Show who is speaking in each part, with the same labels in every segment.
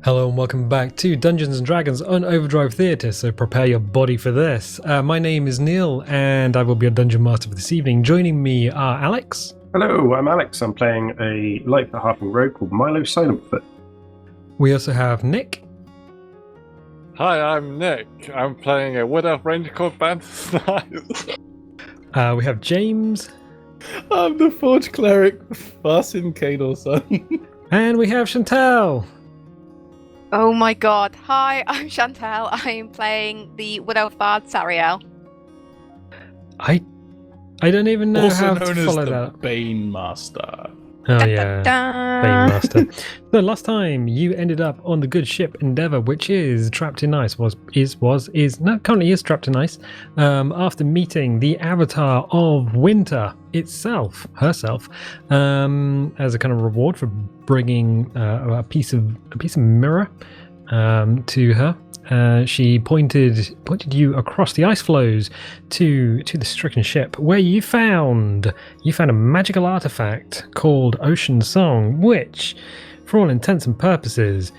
Speaker 1: Hello and welcome back to Dungeons & Dragons on Overdrive Theatre, so prepare your body for this. My name is Neil and I will be your Dungeon Master for this evening. Joining me are Alex.
Speaker 2: Hello, I'm Alex. I'm playing a lightfoot harping rogue called Milo Silentfoot.
Speaker 1: We also have Nick.
Speaker 3: Hi, I'm Nick. I'm playing a Wood Elf Ranger called Banther.
Speaker 1: We have James.
Speaker 4: I'm the Forge Cleric, Farsin Kador son.
Speaker 1: And we have Chantelle.
Speaker 5: Oh my god. Hi, I'm Chantelle. I am playing the Wood Elf Bard Sariel.
Speaker 1: I don't even know
Speaker 4: Also
Speaker 1: how
Speaker 4: known
Speaker 1: to
Speaker 4: as
Speaker 1: follow
Speaker 4: the
Speaker 1: that.
Speaker 4: Bane Master.
Speaker 1: Oh yeah, Bane
Speaker 5: Da-da-da.
Speaker 1: Master. So last time you ended up on the good ship Endeavour, which is trapped in ice. Currently is trapped in ice. After meeting the Avatar of Winter herself, as a kind of reward for bringing a piece of mirror to her. She pointed you across the ice floes to the stricken ship, where you found a magical artifact called Ocean Song, which, for all intents and purposes,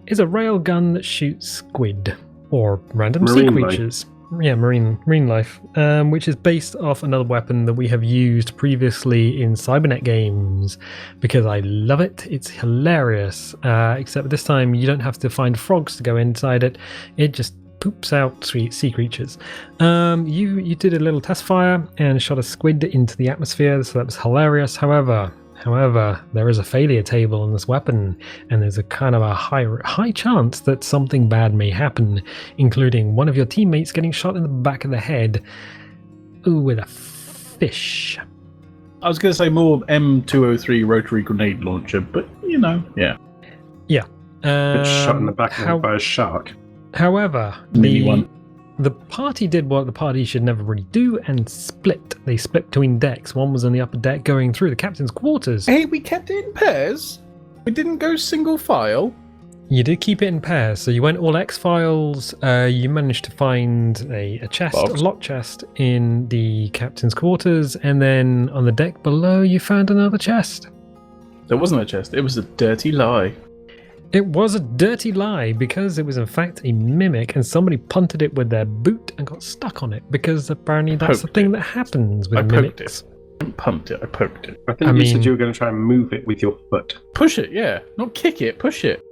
Speaker 1: is a railgun that shoots squid or random sea creatures. Yeah, marine life, which is based off another weapon that we have used previously in Cybernet games, because I love it. It's hilarious, except this time you don't have to find frogs to go inside it. It just poops out sweet sea creatures. You did a little test fire and shot a squid into the atmosphere, so that was hilarious. However, there is a failure table on this weapon, and there's a kind of a high chance that something bad may happen, including one of your teammates getting shot in the back of the head with a fish.
Speaker 4: I was going to say more M203 rotary grenade launcher, but yeah.
Speaker 1: Yeah.
Speaker 2: It's shot in the back of the head by a shark.
Speaker 1: However, the party did what the party should never really do and split. They split between decks. One was on the upper deck going through the captain's quarters.
Speaker 4: Hey, we kept it in pairs. We didn't go single file.
Speaker 1: You did keep it in pairs, so you went all X-Files. You managed to find a chest, a locked chest in the captain's quarters, and then on the deck below you found another chest.
Speaker 4: There wasn't a chest. It was a dirty lie.
Speaker 1: It was a dirty lie, because it was in fact a mimic, and somebody punted it with their boot and got stuck on it, because apparently that's the thing that happens with mimics.
Speaker 4: I pumped it. I poked it.
Speaker 2: I think you said you were going to try and move it with your foot.
Speaker 4: Push it, yeah. Not kick it, push it.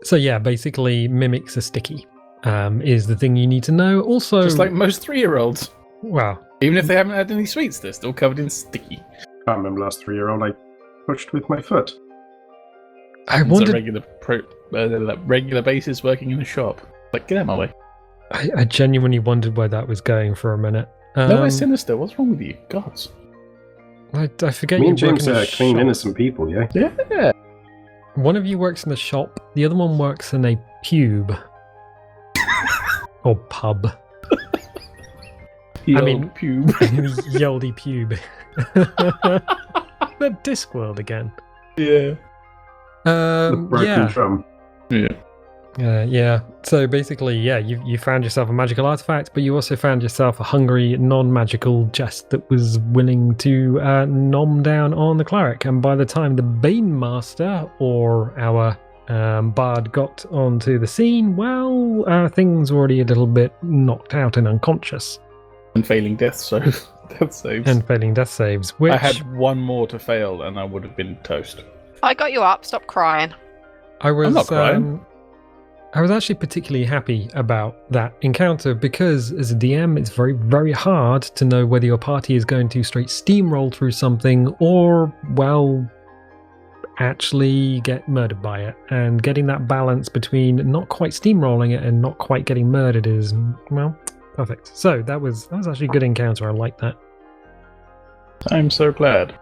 Speaker 1: So yeah, basically mimics are sticky, is the thing you need to know. Also,
Speaker 4: Just like most 3-year-olds.
Speaker 1: Wow.
Speaker 4: Even if they haven't had any sweets, they're still covered in sticky.
Speaker 2: Can't remember last 3-year-old I pushed with my foot.
Speaker 1: I
Speaker 4: It's
Speaker 1: wondered.
Speaker 4: a regular basis working in a shop. Like, get out of my way.
Speaker 1: I genuinely wondered where that was going for a minute.
Speaker 4: No, it's sinister. What's wrong with you? Gods.
Speaker 1: I forget
Speaker 2: Me
Speaker 1: you
Speaker 2: and
Speaker 1: work
Speaker 2: James
Speaker 1: in the
Speaker 2: are clean,
Speaker 1: shop.
Speaker 2: innocent people, yeah?
Speaker 4: Yeah.
Speaker 1: One of you works in the shop. The other one works in a pube or pub. I mean,
Speaker 4: pube.
Speaker 1: Yoldy pube. The Discworld again.
Speaker 4: Yeah.
Speaker 2: The broken drum.
Speaker 4: Yeah.
Speaker 1: Yeah. So basically, yeah, you found yourself a magical artifact, but you also found yourself a hungry, non-magical chest that was willing to nom down on the cleric. And by the time the Bane Master or our bard got onto the scene, well, things were already a little bit knocked out and unconscious.
Speaker 4: And failing death saves.
Speaker 1: And failing death saves, which
Speaker 4: I had one more to fail and I would have been toast.
Speaker 5: I got you up. Stop crying.
Speaker 1: I was
Speaker 4: I'm not crying.
Speaker 1: I was actually particularly happy about that encounter, because as a DM, it's very, very hard to know whether your party is going to straight steamroll through something or, well, actually get murdered by it. And getting that balance between not quite steamrolling it and not quite getting murdered is, well, perfect. So that was actually a good encounter. I like that.
Speaker 4: I'm so glad.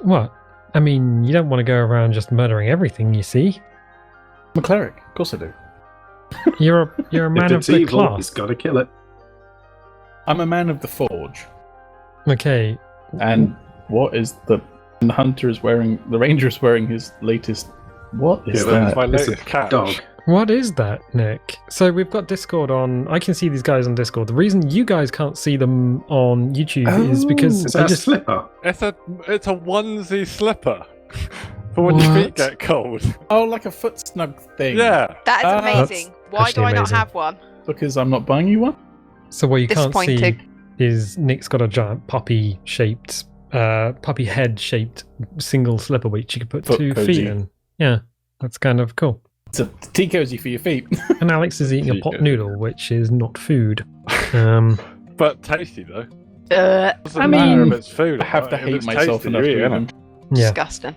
Speaker 1: What? I mean, you don't want to go around just murdering everything you see.
Speaker 4: I'm a cleric. Of course I do.
Speaker 1: You're a man
Speaker 2: If
Speaker 1: of
Speaker 2: it's
Speaker 1: the
Speaker 2: evil,
Speaker 1: class.
Speaker 2: he's got to kill it.
Speaker 4: I'm a man of the forge.
Speaker 1: Okay.
Speaker 4: And what is the hunter is wearing? The ranger is wearing his latest. What is
Speaker 2: Yeah,
Speaker 4: that?
Speaker 3: That's my
Speaker 2: It's a
Speaker 3: latest catch.
Speaker 2: dog.
Speaker 1: What is that, Nick? So we've got Discord on. I can see these guys on Discord. The reason you guys can't see them on YouTube is because
Speaker 2: Is
Speaker 1: I
Speaker 2: that a
Speaker 1: just
Speaker 2: slipper?
Speaker 3: It's a onesie slipper For when your feet
Speaker 1: What?
Speaker 3: get cold.
Speaker 4: Oh, like a foot snug thing.
Speaker 3: Yeah.
Speaker 5: That is
Speaker 1: That's
Speaker 5: amazing. Why do
Speaker 1: actually
Speaker 5: I not
Speaker 1: amazing.
Speaker 5: have one?
Speaker 4: Because I'm not buying you one.
Speaker 1: So what you can't see
Speaker 5: Disappointing.
Speaker 1: is Nick's got a giant puppy head shaped single slipper which you could put
Speaker 4: Foot
Speaker 1: 2
Speaker 4: cozy.
Speaker 1: feet in. Yeah, that's kind of cool.
Speaker 4: It's a tea cozy for your feet.
Speaker 1: And Alex is eating a pot
Speaker 3: Chicken.
Speaker 1: noodle, which is not food.
Speaker 3: But tasty though. Doesn't
Speaker 1: I
Speaker 3: matter
Speaker 1: mean,
Speaker 3: if it's food.
Speaker 4: I have
Speaker 3: or
Speaker 4: to
Speaker 3: not. If
Speaker 4: hate
Speaker 3: it's
Speaker 4: myself
Speaker 3: tasty,
Speaker 4: enough
Speaker 3: you
Speaker 4: to
Speaker 3: eat
Speaker 4: eat
Speaker 3: it.
Speaker 4: them.
Speaker 1: Yeah.
Speaker 5: Disgusting.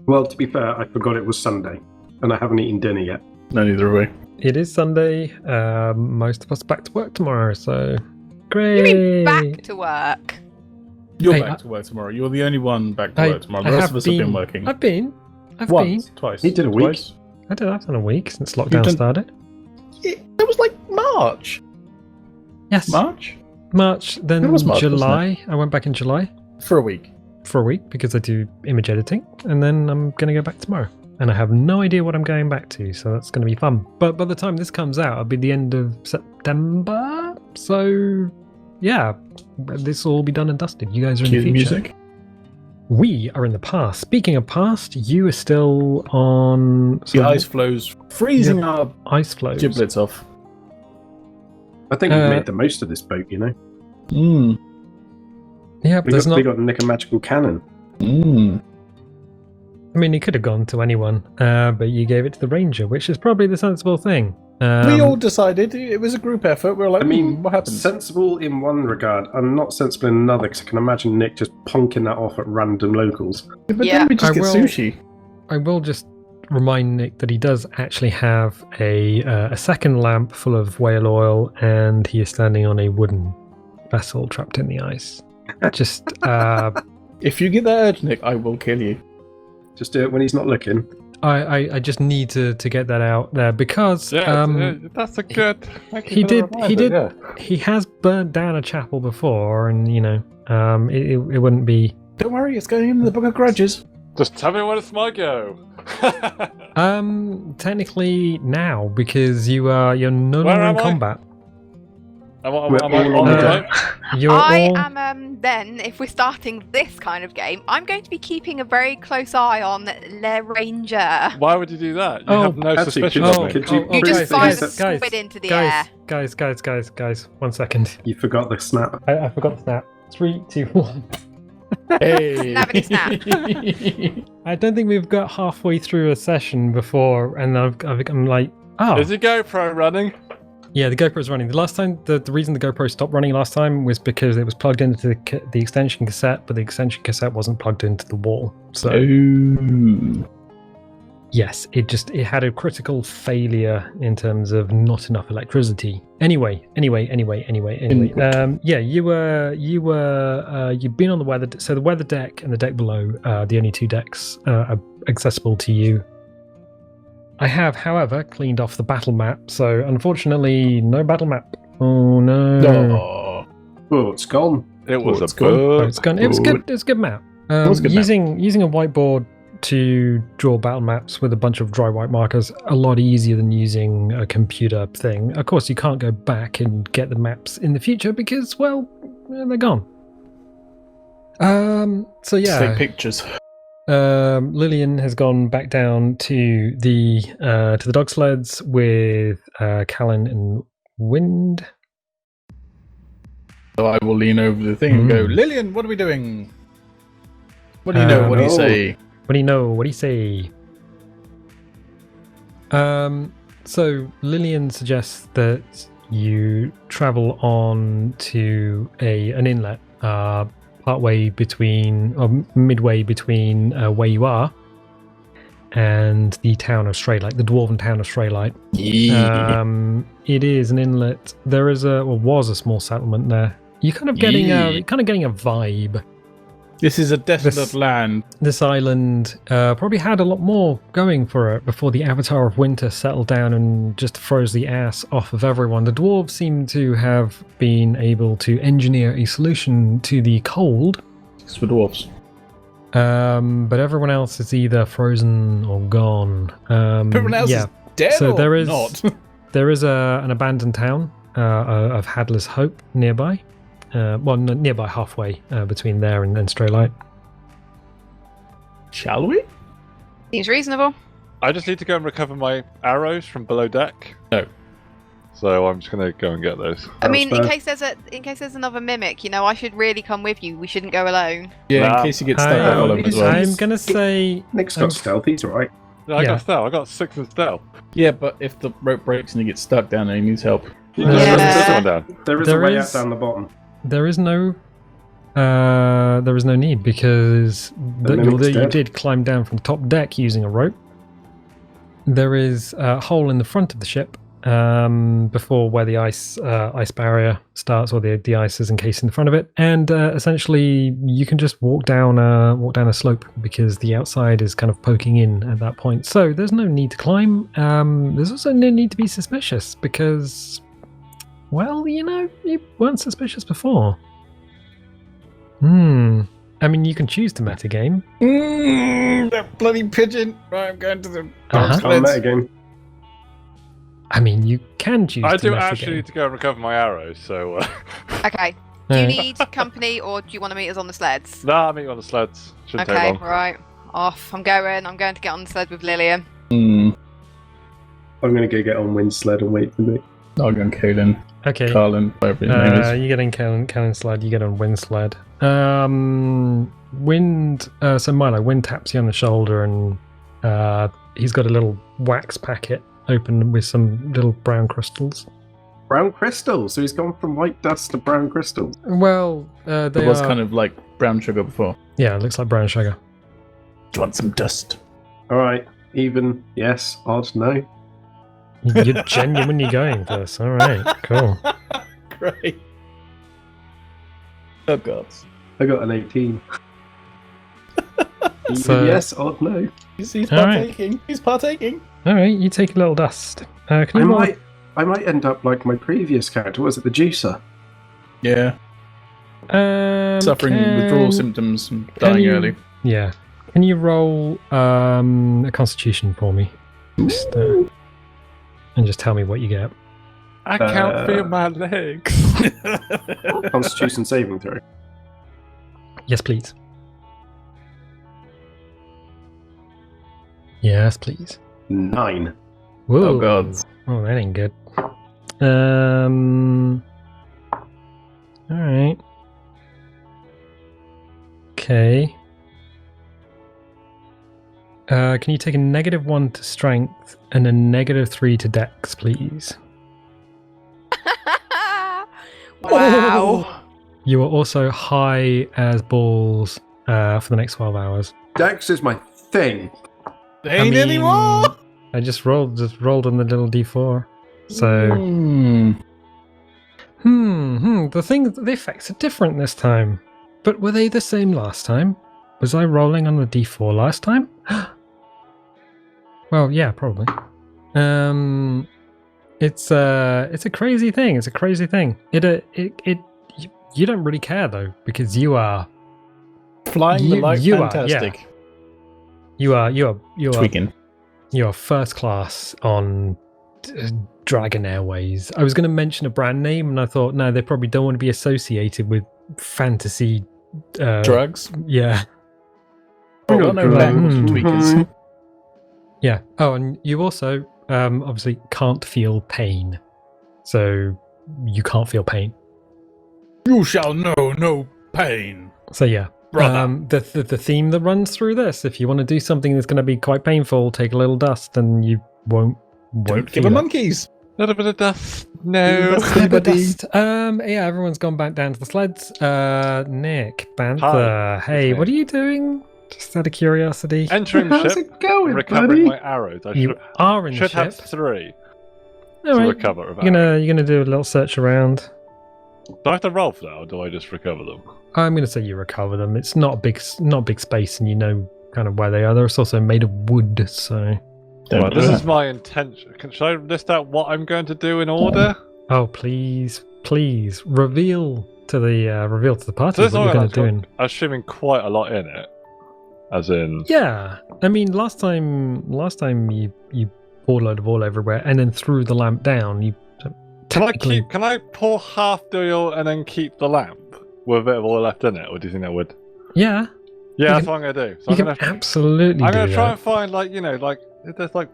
Speaker 2: Well, to be fair, I forgot it was Sunday, and I haven't eaten dinner yet.
Speaker 4: No, neither way.
Speaker 1: It is Sunday. Most of us back to work tomorrow, so great.
Speaker 5: You mean back to work?
Speaker 4: You're
Speaker 1: Hey,
Speaker 4: back to work tomorrow. You're the only one back to
Speaker 1: I-
Speaker 4: work tomorrow.
Speaker 1: I
Speaker 4: The rest
Speaker 1: have
Speaker 4: of us have
Speaker 1: been-
Speaker 4: been working.
Speaker 1: I've been.
Speaker 4: Once, twice.
Speaker 2: He did a week.
Speaker 4: Twice.
Speaker 1: I've done a week since
Speaker 4: You've
Speaker 1: lockdown
Speaker 4: done-
Speaker 1: started.
Speaker 4: Yeah, that was like March.
Speaker 1: Yes.
Speaker 4: March?
Speaker 1: Then
Speaker 4: It was March, wasn't
Speaker 1: July. I went back in July
Speaker 4: For a week.
Speaker 1: for a week because I do image editing, and then I'm going to go back tomorrow. And I have no idea what I'm going back to, so that's going to be fun. But by the time this comes out, it'll be the end of September. So, yeah, this will all be done and dusted. You guys are in
Speaker 4: Cue
Speaker 1: the
Speaker 4: the
Speaker 1: future.
Speaker 4: music.
Speaker 1: We are in the past. Speaking of past, you are still on
Speaker 4: The ice flows, freezing our
Speaker 1: ice flows.
Speaker 4: giblets off.
Speaker 2: I think we've
Speaker 1: Uh,
Speaker 2: made the most of this boat, you know.
Speaker 4: Mmm.
Speaker 1: Yeah,
Speaker 2: We
Speaker 1: there's
Speaker 2: got,
Speaker 1: not.
Speaker 2: we got Nick a magical cannon.
Speaker 4: Mmm.
Speaker 1: I mean, it could have gone to anyone, but you gave it to the ranger, which is probably the sensible thing.
Speaker 4: We all decided it was a group effort. We were like,
Speaker 2: I mean,
Speaker 4: what happened?
Speaker 2: sensible in one regard, and not sensible in another, because I can imagine Nick just punking that off at random locals.
Speaker 4: But
Speaker 5: Yeah.
Speaker 4: then we just
Speaker 1: I
Speaker 4: get
Speaker 1: will-
Speaker 4: sushi.
Speaker 1: I will just remind Nick that he does actually have a second lamp full of whale oil, and he is standing on a wooden vessel trapped in the ice. Just
Speaker 4: If you get that urge, Nick, I will kill you.
Speaker 2: Just do it when he's not looking.
Speaker 1: I just need to get that out there because
Speaker 3: Yeah, that's a good. Thank you
Speaker 1: he
Speaker 3: for the
Speaker 1: did-
Speaker 3: reminder,
Speaker 1: he did-
Speaker 3: Yeah.
Speaker 1: he has burnt down a chapel before, and it wouldn't be.
Speaker 4: Don't worry, it's going in the Book of Grudges.
Speaker 3: Just tell me when it's my go.
Speaker 1: Technically now because you're no
Speaker 3: Where
Speaker 1: longer in
Speaker 3: am I?
Speaker 1: combat.
Speaker 3: Am
Speaker 2: We're
Speaker 3: I
Speaker 2: all
Speaker 3: on
Speaker 2: on
Speaker 3: the
Speaker 2: the
Speaker 3: right?
Speaker 1: You're
Speaker 5: I
Speaker 1: all.
Speaker 5: am then, if we're starting this kind of game, I'm going to be keeping a very close eye on Le Ranger.
Speaker 3: Why would you do that? You
Speaker 1: Oh,
Speaker 3: have no
Speaker 2: actually,
Speaker 3: suspicion
Speaker 2: could-
Speaker 3: of me.
Speaker 2: could you-
Speaker 5: You
Speaker 2: Chris,
Speaker 5: just fire
Speaker 2: guys,
Speaker 5: the
Speaker 2: guys,
Speaker 5: squid into the air.
Speaker 1: Guys, 1 second.
Speaker 2: You forgot the snap.
Speaker 1: I forgot the snap. 3, 2, 1.
Speaker 4: Hey.
Speaker 5: Snappity snap.
Speaker 1: I don't think we've got halfway through a session before, and I'm like, oh,
Speaker 3: Is your GoPro running?
Speaker 1: yeah, the GoPro's running. The last time, the reason the GoPro stopped running last time was because it was plugged into the extension cassette, but the extension cassette wasn't plugged into the wall. So
Speaker 4: Ooh.
Speaker 1: yes, it had a critical failure in terms of not enough electricity. Anyway. Yeah, you've been on the weather. So the weather deck and the deck below, the only 2 decks are accessible to you. I have, however, cleaned off the battle map. So unfortunately, no battle map. Oh no!
Speaker 4: Oh.
Speaker 2: Oh, it's gone.
Speaker 3: It was
Speaker 4: it's
Speaker 3: a
Speaker 4: gone.
Speaker 1: Oh,
Speaker 3: bug.
Speaker 1: it's gone. It was good. It was a good map.
Speaker 4: was a good map.
Speaker 1: Using a whiteboard to draw battle maps with a bunch of dry white markers a lot easier than using a computer thing. Of course, you can't go back and get the maps in the future because, well, they're gone. So
Speaker 4: Just take
Speaker 1: yeah,
Speaker 4: pictures.
Speaker 1: Lillian has gone back down to the dog sleds with Callan and Wind.
Speaker 4: So I will lean over the thing and go, Lillian, what are we doing? What do you know? What do you
Speaker 2: no.
Speaker 4: say?
Speaker 1: What do you know? What do you say? So Lillian suggests that you travel on to an inlet, midway between where you are and the town of Straylight, the dwarven town of Straylight.
Speaker 4: Yeah.
Speaker 1: It is an inlet. There is was a small settlement there. You're kind of getting a vibe.
Speaker 4: This is a desolate land.
Speaker 1: This island probably had a lot more going for it before the Avatar of Winter settled down and just froze the ass off of everyone. The dwarves seem to have been able to engineer a solution to the cold,
Speaker 4: It's for dwarfs.
Speaker 1: but everyone else is either frozen or gone.
Speaker 4: Everyone else is dead
Speaker 1: So
Speaker 4: or
Speaker 1: there is-
Speaker 4: not?
Speaker 1: There is an abandoned town of Hadley's Hope nearby. Nearby halfway between there and Straylight.
Speaker 4: Shall we?
Speaker 5: Seems reasonable.
Speaker 3: I just need to go and recover my arrows from below deck.
Speaker 4: No.
Speaker 3: So I'm just gonna go and get those.
Speaker 5: I mean,
Speaker 2: fair.
Speaker 5: in case there's another mimic, I should really come with you. We shouldn't go alone.
Speaker 4: Yeah,
Speaker 3: Nah.
Speaker 4: in case you get stuck all over as well.
Speaker 1: I'm gonna say
Speaker 2: Nick's got stealth, he's alright.
Speaker 3: I
Speaker 1: Yeah.
Speaker 3: got stealth. I got 6 in stealth.
Speaker 4: Yeah, but if the rope breaks and you get stuck down there, he needs help.
Speaker 5: Yeah.
Speaker 3: This one down.
Speaker 2: There is
Speaker 1: There
Speaker 2: a way
Speaker 1: is-
Speaker 2: out down the bottom.
Speaker 1: there is no need because
Speaker 2: mimic's
Speaker 1: although you
Speaker 2: dead.
Speaker 1: did climb down from top deck using a rope, there is a hole in the front of the ship before where the ice barrier starts, or the ice is encased in the front of it, and essentially you can just walk down a slope because the outside is kind of poking in at that point. So there's no need to climb. There's also no need to be suspicious because, well, you weren't suspicious before. I mean, you can choose to metagame.
Speaker 4: That bloody pigeon! Right, I'm going to the.
Speaker 1: Uh-huh.
Speaker 2: Can't metagame.
Speaker 1: I mean, you can choose
Speaker 3: I
Speaker 1: to
Speaker 3: do
Speaker 1: metagame.
Speaker 3: actually need to go and recover my arrows. So
Speaker 5: Okay. Do you
Speaker 1: Uh,
Speaker 5: need company, or do you want to meet us on the sleds?
Speaker 3: nah, I'll meet you on the sleds. Shouldn't
Speaker 5: Okay,
Speaker 3: take long.
Speaker 5: right. Off. I'm going to get on the sled with Lillian.
Speaker 2: I'm gonna go get on wind sled and wait for Nick.
Speaker 4: I'll go and Kalen,
Speaker 1: Okay.
Speaker 4: Carlin, whatever his name is.
Speaker 1: You get on Callan sled, you get on wind sled. Wind, so Milo, Wind taps you on the shoulder and he's got a little wax packet open with some little brown crystals.
Speaker 2: Brown crystals. So he's gone from white dust to brown crystals.
Speaker 1: Well, they
Speaker 4: It was
Speaker 1: are,
Speaker 4: kind of like brown sugar before.
Speaker 1: yeah, it looks like brown sugar.
Speaker 4: Do you want some dust?
Speaker 2: Alright. Even, yes. Odd, no.
Speaker 1: You're genuinely going for this. All right, cool.
Speaker 4: Great. Oh god.
Speaker 2: I got an 18. Even
Speaker 1: So-
Speaker 2: yes, odd, no.
Speaker 4: He's
Speaker 1: All right.
Speaker 4: partaking. He's partaking.
Speaker 1: All right, you take a little dust. Can you roll?
Speaker 2: I might end up like my previous character. Was it the juicer?
Speaker 4: Yeah. Suffering withdrawal symptoms and dying
Speaker 1: you-
Speaker 4: early.
Speaker 1: Yeah. Can you roll a constitution for me? Just, and just tell me what you get.
Speaker 3: I can't feel my legs.
Speaker 2: Constitution saving throw.
Speaker 1: Yes, please. Yes, please.
Speaker 2: 9.
Speaker 1: Whoa.
Speaker 4: Oh god.
Speaker 1: Oh, that ain't good. Alright. Okay. Can you take a -1 to strength and a -3 to dex, please?
Speaker 5: Wow.
Speaker 1: You are also high as balls for the next 12 hours.
Speaker 2: Dex is my thing.
Speaker 4: Ain't anymore.
Speaker 1: I just rolled on the little d4. So, the effects are different this time. But were they the same last time? Was I rolling on the d4 last time? Well, yeah, probably. It's a crazy thing. It's a crazy thing. You don't really care though, because you are
Speaker 4: Flying the light,
Speaker 1: you are,
Speaker 4: fantastic.
Speaker 1: you are
Speaker 4: Tweaking.
Speaker 1: you are first class on Dragon Airways. I was going to mention a brand name, and I thought, no, they probably don't want to be associated with fantasy
Speaker 4: Drugs.
Speaker 1: Yeah,
Speaker 4: Oh, well, no, language tweakers.
Speaker 1: yeah. Oh, and you also obviously can't feel pain, so you can't feel pain.
Speaker 4: You shall know no pain,
Speaker 1: So yeah.
Speaker 4: brother.
Speaker 1: The theme that runs through this, if you want to do something that's going to be quite painful, take a little dust and you won't
Speaker 4: Don't give
Speaker 1: feel
Speaker 4: him
Speaker 1: it.
Speaker 4: monkeys.
Speaker 3: Little bit of dust. No.
Speaker 1: Little bit of dust. Yeah, everyone's gone back down to the sleds. Nick, Banther,
Speaker 3: Hi.
Speaker 1: hey,
Speaker 3: It's
Speaker 1: what are
Speaker 3: me.
Speaker 1: you doing? Just out of curiosity.
Speaker 3: Entering the
Speaker 2: How's
Speaker 3: ship,
Speaker 2: it going,
Speaker 3: recovering
Speaker 2: buddy?
Speaker 3: my arrows. I
Speaker 1: You are in the
Speaker 3: should
Speaker 1: ship.
Speaker 3: have 3
Speaker 1: All
Speaker 3: to
Speaker 1: right.
Speaker 3: recover. Of
Speaker 1: You're gonna do a little search around.
Speaker 3: Do I have to roll for that, or do I just recover them?
Speaker 1: I'm gonna say you recover them. It's not a big space, and you know kind of where they are. They're also made of wood, so.
Speaker 4: Don't
Speaker 3: Right,
Speaker 4: do
Speaker 3: this
Speaker 4: that.
Speaker 3: is my intention. Should I list out what I'm going to do in order?
Speaker 1: Oh please, reveal to the party
Speaker 3: So this
Speaker 1: what you're gonna
Speaker 3: is
Speaker 1: do.
Speaker 3: I'm assuming quite a lot in it. As in,
Speaker 1: Yeah, I mean, last time you poured a load of oil everywhere and then threw the lamp down. You technically,
Speaker 3: Can I pour half the oil and then keep the lamp with a bit of oil left in it, or do you think that would?
Speaker 1: yeah,
Speaker 3: Yeah,
Speaker 1: You
Speaker 3: that's
Speaker 1: can-
Speaker 3: what I'm gonna do. So
Speaker 1: You
Speaker 3: I'm
Speaker 1: can
Speaker 3: gonna,
Speaker 1: absolutely
Speaker 3: I'm
Speaker 1: do
Speaker 3: gonna try
Speaker 1: that.
Speaker 3: and find if there's like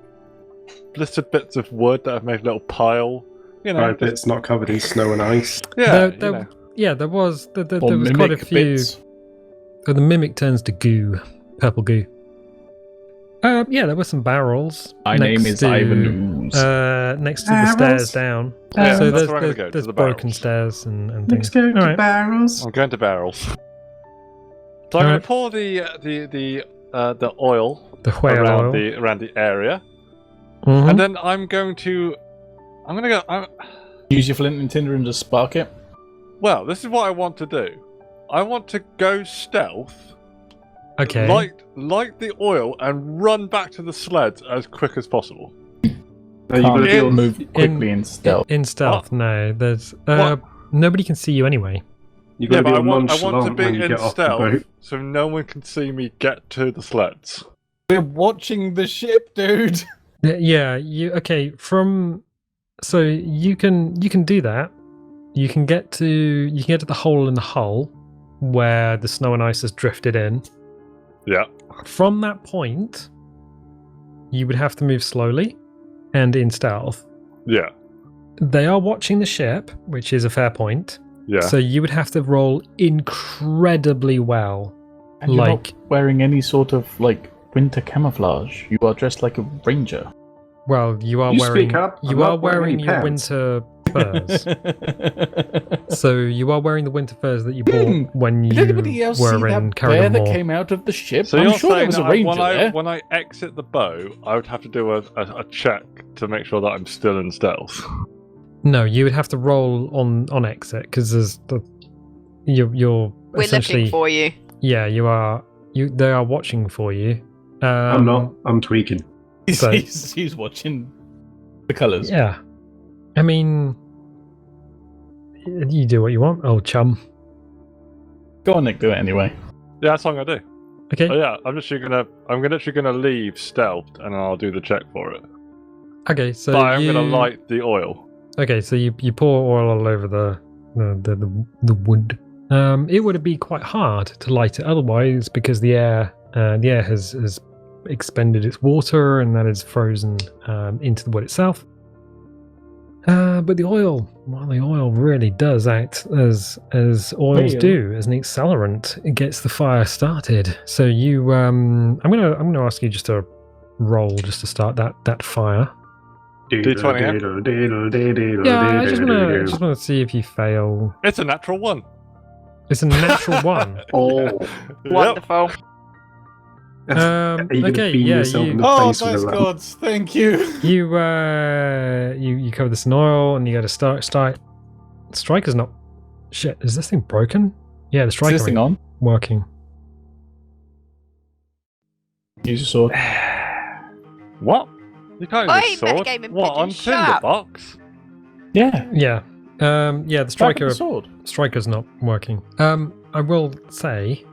Speaker 3: blistered bits of wood that I've made a little pile.
Speaker 2: Right, bits not covered in snow and ice.
Speaker 3: Yeah,
Speaker 1: There was
Speaker 4: Or
Speaker 1: there was
Speaker 4: mimic
Speaker 1: quite a few.
Speaker 4: bits.
Speaker 1: The mimic turns to goo, purple goo. Yeah, there were some barrels.
Speaker 4: My
Speaker 1: next
Speaker 4: name is
Speaker 1: to,
Speaker 4: Ivan Ooze.
Speaker 1: Next to the
Speaker 2: Barrels?
Speaker 1: stairs down.
Speaker 3: Yeah,
Speaker 1: so
Speaker 3: that's where I'm gonna go, to
Speaker 1: there's
Speaker 3: the
Speaker 1: broken
Speaker 3: barrels.
Speaker 1: stairs and
Speaker 2: Let's
Speaker 1: things.
Speaker 2: go to
Speaker 1: All right.
Speaker 2: barrels.
Speaker 3: I'm going to barrels. So I'm
Speaker 1: Alright.
Speaker 3: gonna pour the oil
Speaker 1: The whale
Speaker 3: around
Speaker 1: oil.
Speaker 3: the area,
Speaker 1: Mhm.
Speaker 3: and then I'm gonna go.
Speaker 4: Use your flint and tinder and just spark it.
Speaker 3: Well, this is what I want to do. I want to go stealth,
Speaker 1: Okay.
Speaker 3: light the oil, and run back to the sleds as quick as possible.
Speaker 2: No, you've got to
Speaker 4: Can't
Speaker 2: deal with
Speaker 4: move quickly in stealth.
Speaker 1: In stealth, no. There's
Speaker 3: What?
Speaker 1: nobody can see you anyway.
Speaker 2: You've got
Speaker 3: Yeah,
Speaker 2: to be
Speaker 3: but I want to
Speaker 2: nonchalant when
Speaker 3: be
Speaker 2: you
Speaker 3: in
Speaker 2: get off the
Speaker 3: stealth,
Speaker 2: boat.
Speaker 3: so no one can see me get to the sleds.
Speaker 4: We're watching the ship, dude.
Speaker 1: Yeah. You okay? So you can do that. You can get to the hole in the hull where the snow and ice has drifted in.
Speaker 3: Yeah.
Speaker 1: From that point, you would have to move slowly and in stealth.
Speaker 3: Yeah.
Speaker 1: They are watching the ship, which is a fair point.
Speaker 3: Yeah.
Speaker 1: So you would have to roll incredibly well.
Speaker 4: And you're
Speaker 1: Like-
Speaker 4: not wearing any sort of winter camouflage. You are dressed like a ranger.
Speaker 1: Well, you are
Speaker 2: You
Speaker 1: wearing
Speaker 2: speak up.
Speaker 1: you
Speaker 2: I'm
Speaker 1: are
Speaker 2: not wearing
Speaker 1: wearing
Speaker 2: any
Speaker 1: your
Speaker 2: pants.
Speaker 1: winter furs. So you are wearing the winter furs that you bought when
Speaker 4: Did
Speaker 1: you
Speaker 4: anybody else see
Speaker 1: were in
Speaker 4: that bear that
Speaker 1: Carrigan
Speaker 4: came out of the ship?
Speaker 3: So
Speaker 4: I'm
Speaker 3: you're
Speaker 4: sure there
Speaker 3: saying
Speaker 4: was a
Speaker 3: that
Speaker 4: ranger there.
Speaker 3: when I exit the boat, I would have to do a check to make sure that I'm still in stealth.
Speaker 1: No, you would have to roll on exit because there's you're
Speaker 5: We're
Speaker 1: essentially
Speaker 5: looking for you.
Speaker 1: yeah you are they are watching for you.
Speaker 2: I'm not. I'm tweaking.
Speaker 1: So-
Speaker 4: He's watching the colours.
Speaker 1: Yeah, I mean, you do what you want, old chum.
Speaker 4: Go on, Nick. Do it anyway.
Speaker 3: Yeah, that's what I'm gonna do.
Speaker 1: Okay,
Speaker 3: Oh yeah, I'm literally gonna leave stealth, and I'll do the check for it.
Speaker 1: okay. So
Speaker 3: But I'm
Speaker 1: you,
Speaker 3: gonna light the oil.
Speaker 1: Okay, so you pour oil all over the wood. It would be quite hard to light it otherwise because the air has expended its water and that is frozen into the wood itself. But the oil really does act as oils
Speaker 4: Oil.
Speaker 1: do, as an accelerant. It gets the fire started. So you, I'm gonna ask you just to roll just to start that fire.
Speaker 3: D20,
Speaker 1: Yeah, I just wanna see if you fail.
Speaker 3: It's a natural one.
Speaker 1: It's a natural one.
Speaker 2: Oh,
Speaker 3: Yep.
Speaker 5: Wonderful.
Speaker 2: are you going to
Speaker 1: Okay,
Speaker 2: beam
Speaker 1: yeah,
Speaker 2: yourself
Speaker 1: you-
Speaker 2: in the
Speaker 4: Oh,
Speaker 2: face with
Speaker 4: thanks
Speaker 2: a lamp?
Speaker 4: gods! Thank you.
Speaker 1: You cover this in oil and you got to start. Striker's not. Shit, is this thing broken? Yeah, the
Speaker 4: Is
Speaker 1: striker
Speaker 4: this thing
Speaker 1: ain't
Speaker 4: on?
Speaker 1: working.
Speaker 4: Use your sword.
Speaker 3: What? You can't
Speaker 5: Oi,
Speaker 3: use a sword.
Speaker 5: metagaming
Speaker 3: What, on
Speaker 5: pigeon, shut up.
Speaker 3: Tinderbox?
Speaker 4: Yeah.
Speaker 1: Yeah. Yeah, the
Speaker 4: Back with
Speaker 1: striker
Speaker 4: the sword.
Speaker 1: striker's not working. I will say.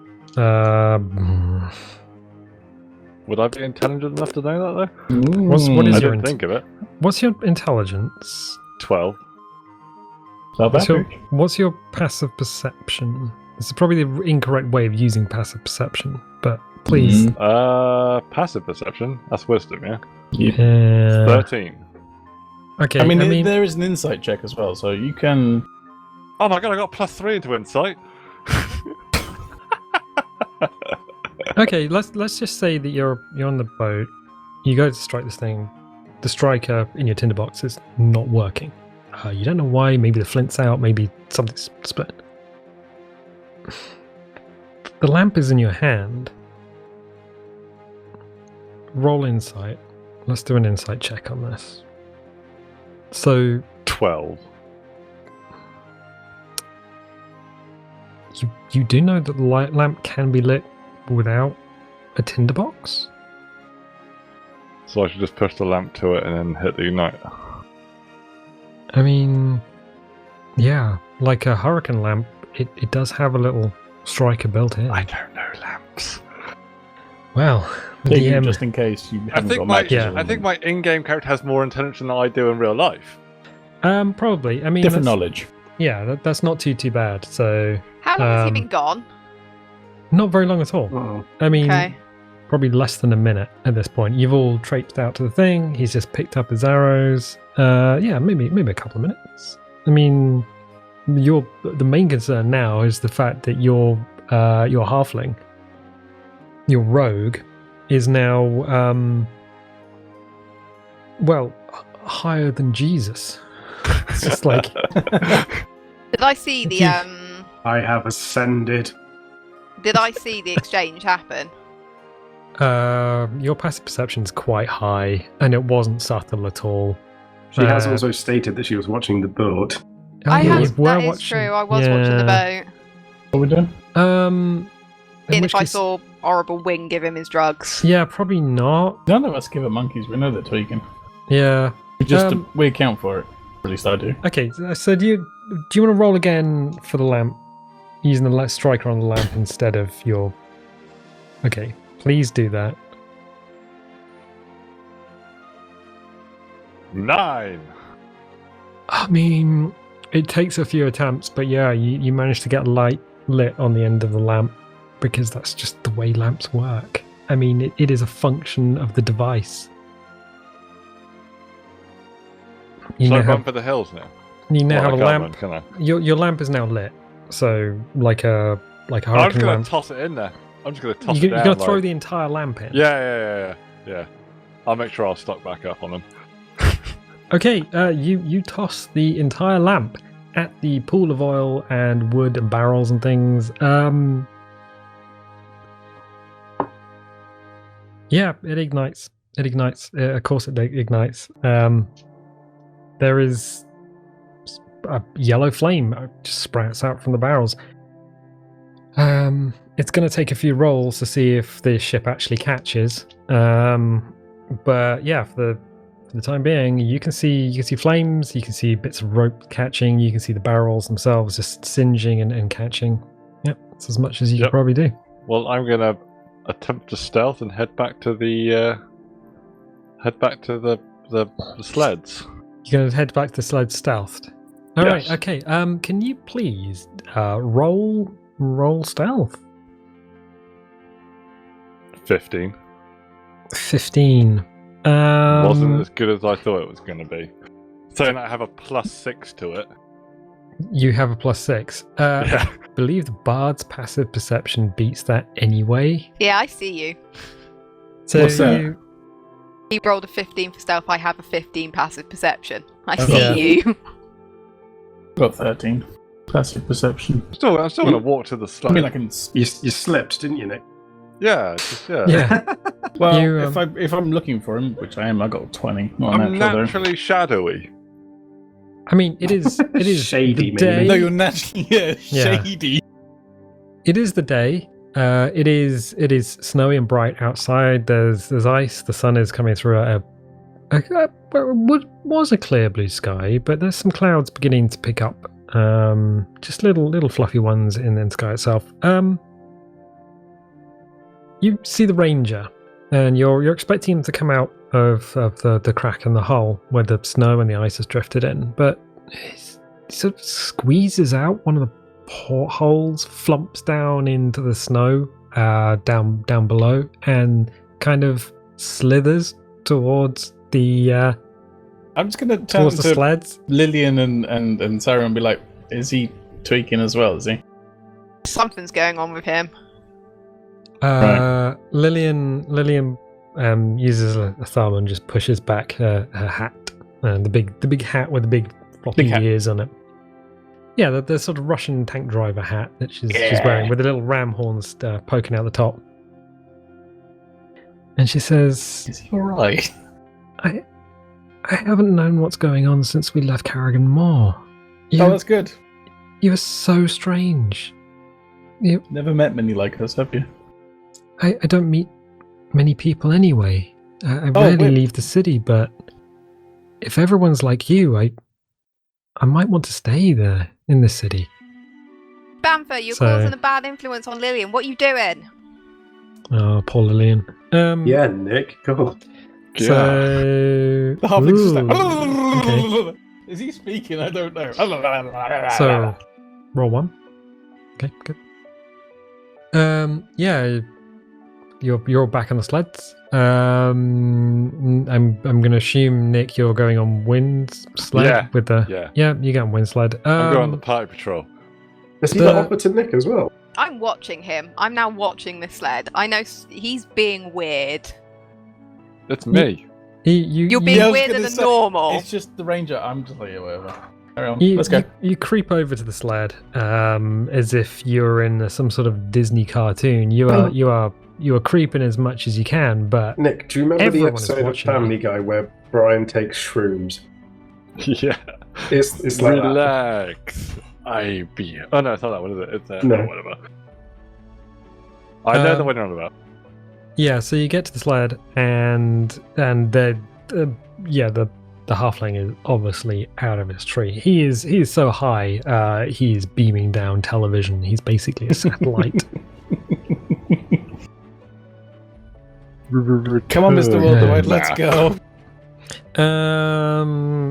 Speaker 3: Would I be intelligent enough to know that though?
Speaker 1: What is
Speaker 3: I
Speaker 1: your
Speaker 3: didn't think of it.
Speaker 1: What's your intelligence?
Speaker 3: 12.
Speaker 4: Above average.
Speaker 1: What's your passive perception? This is probably the incorrect way of using passive perception, but please.
Speaker 3: Passive perception. That's wisdom, yeah.
Speaker 1: Yeah.
Speaker 3: 13.
Speaker 1: Okay.
Speaker 4: I mean, there is an insight check as well, so you can.
Speaker 3: Oh my god, I got +3 into insight.
Speaker 1: Okay, let's just say that you're on the boat. You go to strike this thing. The striker in your tinderbox is not working. You don't know why. Maybe the flint's out. Maybe something's split. The lamp is in your hand. Roll insight. Let's do an insight check on this. So
Speaker 3: 12.
Speaker 1: you do know that the light lamp can be lit without a tinderbox?
Speaker 3: So I should just push the lamp to it and then hit the ignite.
Speaker 1: I mean, yeah, like a hurricane lamp, it does have a little striker built in.
Speaker 3: I don't know lamps.
Speaker 1: Well,
Speaker 4: Take you
Speaker 1: DM,
Speaker 4: just in case you
Speaker 3: I
Speaker 4: haven't
Speaker 3: think
Speaker 4: got
Speaker 3: my
Speaker 4: matches
Speaker 1: yeah,
Speaker 4: on
Speaker 3: I think
Speaker 4: them.
Speaker 3: my in-game character has more intelligence than I do in real life.
Speaker 1: probably. I mean,
Speaker 4: different
Speaker 1: that's-
Speaker 4: knowledge.
Speaker 1: Yeah, that's not too bad. So
Speaker 5: How long has he
Speaker 1: Um,
Speaker 5: been gone?
Speaker 1: Not very long at all.
Speaker 2: Oh.
Speaker 1: I mean,
Speaker 5: Okay.
Speaker 1: probably less than a minute at this point. You've all traipsed out to the thing. He's just picked up his arrows. Yeah, maybe a couple of minutes. I mean, the main concern now is the fact that your halfling, your rogue, is now well, higher than Jesus. It's just like
Speaker 5: Did I see the
Speaker 2: I have ascended.
Speaker 5: Did I see the exchange happen?
Speaker 1: your passive perception's quite high, and it wasn't subtle at all.
Speaker 2: She has also stated that she was watching the boat.
Speaker 5: I
Speaker 1: yeah,
Speaker 5: have.
Speaker 1: you were
Speaker 5: That is
Speaker 1: watching-
Speaker 5: true. I was watching the
Speaker 1: yeah.
Speaker 5: boat.
Speaker 4: What are we doing?
Speaker 1: In
Speaker 5: And
Speaker 1: which
Speaker 5: if I
Speaker 1: case-
Speaker 5: saw horrible wing give him his drugs.
Speaker 1: Yeah, probably not.
Speaker 4: None of us give it monkeys. We know they're tweaking.
Speaker 1: Yeah.
Speaker 4: We account for it. At least I do.
Speaker 1: Okay, so do you want to roll again for the lamp, using the striker on the lamp instead of your? Okay, please do that.
Speaker 3: 9.
Speaker 1: I mean, it takes a few attempts, but yeah, you manage to get light lit on the end of the lamp because that's just the way lamps work. I mean, it is a function of the device. You
Speaker 3: So I
Speaker 1: now
Speaker 3: run
Speaker 1: have,
Speaker 3: for the hills now.
Speaker 1: you now have a
Speaker 3: I can't
Speaker 1: lamp.
Speaker 3: run, can I?
Speaker 1: Your lamp is now lit, so like a
Speaker 3: I'm
Speaker 1: hurricane
Speaker 3: just gonna
Speaker 1: lamp.
Speaker 3: toss it in there. I'm just gonna toss
Speaker 1: You're
Speaker 3: it down.
Speaker 1: going to throw
Speaker 3: like-
Speaker 1: the entire lamp in.
Speaker 3: Yeah. I'll make sure I'll stock back up on them.
Speaker 1: Okay, you toss the entire lamp at the pool of oil and wood and barrels and things. Yeah, it ignites. It ignites. Of course, it ignites. There is a yellow flame just sprouts out from the barrels. It's going to take a few rolls to see if the ship actually catches. But yeah, for the time being, you can see flames, you can see bits of rope catching, you can see the barrels themselves just singeing and catching. Yep, it's as much as you
Speaker 3: Yep.
Speaker 1: can probably do.
Speaker 3: Well, I'm gonna attempt to stealth and head back to the sleds.
Speaker 1: You're going to head back to sled stealthed. All right,
Speaker 3: Yes.
Speaker 1: okay. Can you please roll stealth?
Speaker 3: 15.
Speaker 1: 15.
Speaker 3: Wasn't as good as I thought it was going to be. So I have a +6 to it.
Speaker 1: You have a +6.
Speaker 3: Yeah.
Speaker 1: I believe the bard's passive perception beats that anyway.
Speaker 5: Yeah, I see you.
Speaker 1: So
Speaker 4: What's that?
Speaker 1: you,
Speaker 5: He rolled a 15 for stealth. I have a 15 passive perception. I
Speaker 4: Oh.
Speaker 5: see
Speaker 1: Yeah.
Speaker 5: you.
Speaker 4: Got 13. Passive perception.
Speaker 3: I'm still going to walk to the
Speaker 4: I
Speaker 3: sled.
Speaker 4: mean, I can.
Speaker 2: You slipped, didn't you, Nick?
Speaker 3: yeah.
Speaker 1: yeah.
Speaker 4: Well,
Speaker 1: You,
Speaker 4: if I'm looking for him, which I am, I got 20. Not a
Speaker 3: I'm
Speaker 4: natural there.
Speaker 3: naturally shadowy.
Speaker 1: I mean, it is
Speaker 2: Shady,
Speaker 1: the day.
Speaker 2: maybe.
Speaker 4: No, you're naturally
Speaker 1: Yeah.
Speaker 4: shady.
Speaker 1: It is the day. It is snowy and bright outside. There's ice. The sun is coming through what was a clear blue sky, but there's some clouds beginning to pick up. Just little fluffy ones in the sky itself. You see the ranger, and you're expecting him to come out of the crack in the hull where the snow and the ice has drifted in, but he sort of squeezes out one of the portholes, flumps down into the snow down below, and kind of slithers towards the
Speaker 4: I'm just gonna turn
Speaker 1: towards the
Speaker 4: to
Speaker 1: sleds.
Speaker 4: Lillian and Sarah and be like, "Is he tweaking as well? Is he?"
Speaker 5: Something's going on with him.
Speaker 1: Lillian uses a thumb and just pushes back her hat, the big hat with the big floppy
Speaker 4: Big hat.
Speaker 1: ears on it. Yeah, the sort of Russian tank driver hat that she's wearing with the little ram horns poking out the top. And she says,
Speaker 4: Is he alright?
Speaker 1: I haven't known what's going on since we left Carrigan Moor.
Speaker 4: Oh, that's good.
Speaker 1: You are so strange.
Speaker 4: Never met many like us, have you?
Speaker 1: I don't meet many people anyway. I
Speaker 4: Oh,
Speaker 1: rarely
Speaker 4: wait.
Speaker 1: leave the city, but if everyone's like you, I might want to stay there in the city.
Speaker 5: Banther, you're
Speaker 1: So-
Speaker 5: causing a bad influence on Lillian. What are you doing?
Speaker 1: Oh, poor Lillian.
Speaker 2: Yeah, Nick, go.
Speaker 1: So
Speaker 4: The halfling's just like,
Speaker 1: ooh, okay.
Speaker 4: Is he speaking? I don't know.
Speaker 1: So roll one. Okay, good. Yeah, you're back on the sleds. I'm going to assume, Nick, you're going on Wind's sled
Speaker 3: Yeah,
Speaker 1: with the.
Speaker 3: yeah.
Speaker 1: you go on Wind's sled.
Speaker 3: I'm going on the party patrol.
Speaker 2: Has he got offer to Nick as well?
Speaker 5: I'm watching him. I'm now watching the sled. I know he's being weird.
Speaker 3: It's me.
Speaker 5: You're being weirder than normal.
Speaker 4: It's just the ranger. I'm just like, yeah, whatever. Carry on.
Speaker 1: You,
Speaker 4: Let's go.
Speaker 1: You creep over to the sled, as if you're in some sort of Disney cartoon. You are creeping as much as you can, but
Speaker 2: Nick, do you remember the
Speaker 1: everyone is
Speaker 2: episode of
Speaker 1: watching
Speaker 2: Family
Speaker 1: you.
Speaker 2: Guy where Brian takes shrooms?
Speaker 3: Yeah.
Speaker 2: It's like that.
Speaker 3: Relax. Oh no, it's not that one, is it? It's
Speaker 2: No.
Speaker 3: whatever. I know the one you're on about.
Speaker 1: Yeah, so you get to the sled, and the halfling is obviously out of his tree. He is so high, he's beaming down television. He's basically a satellite.
Speaker 4: Come on, Mr. Worldwide, let's go.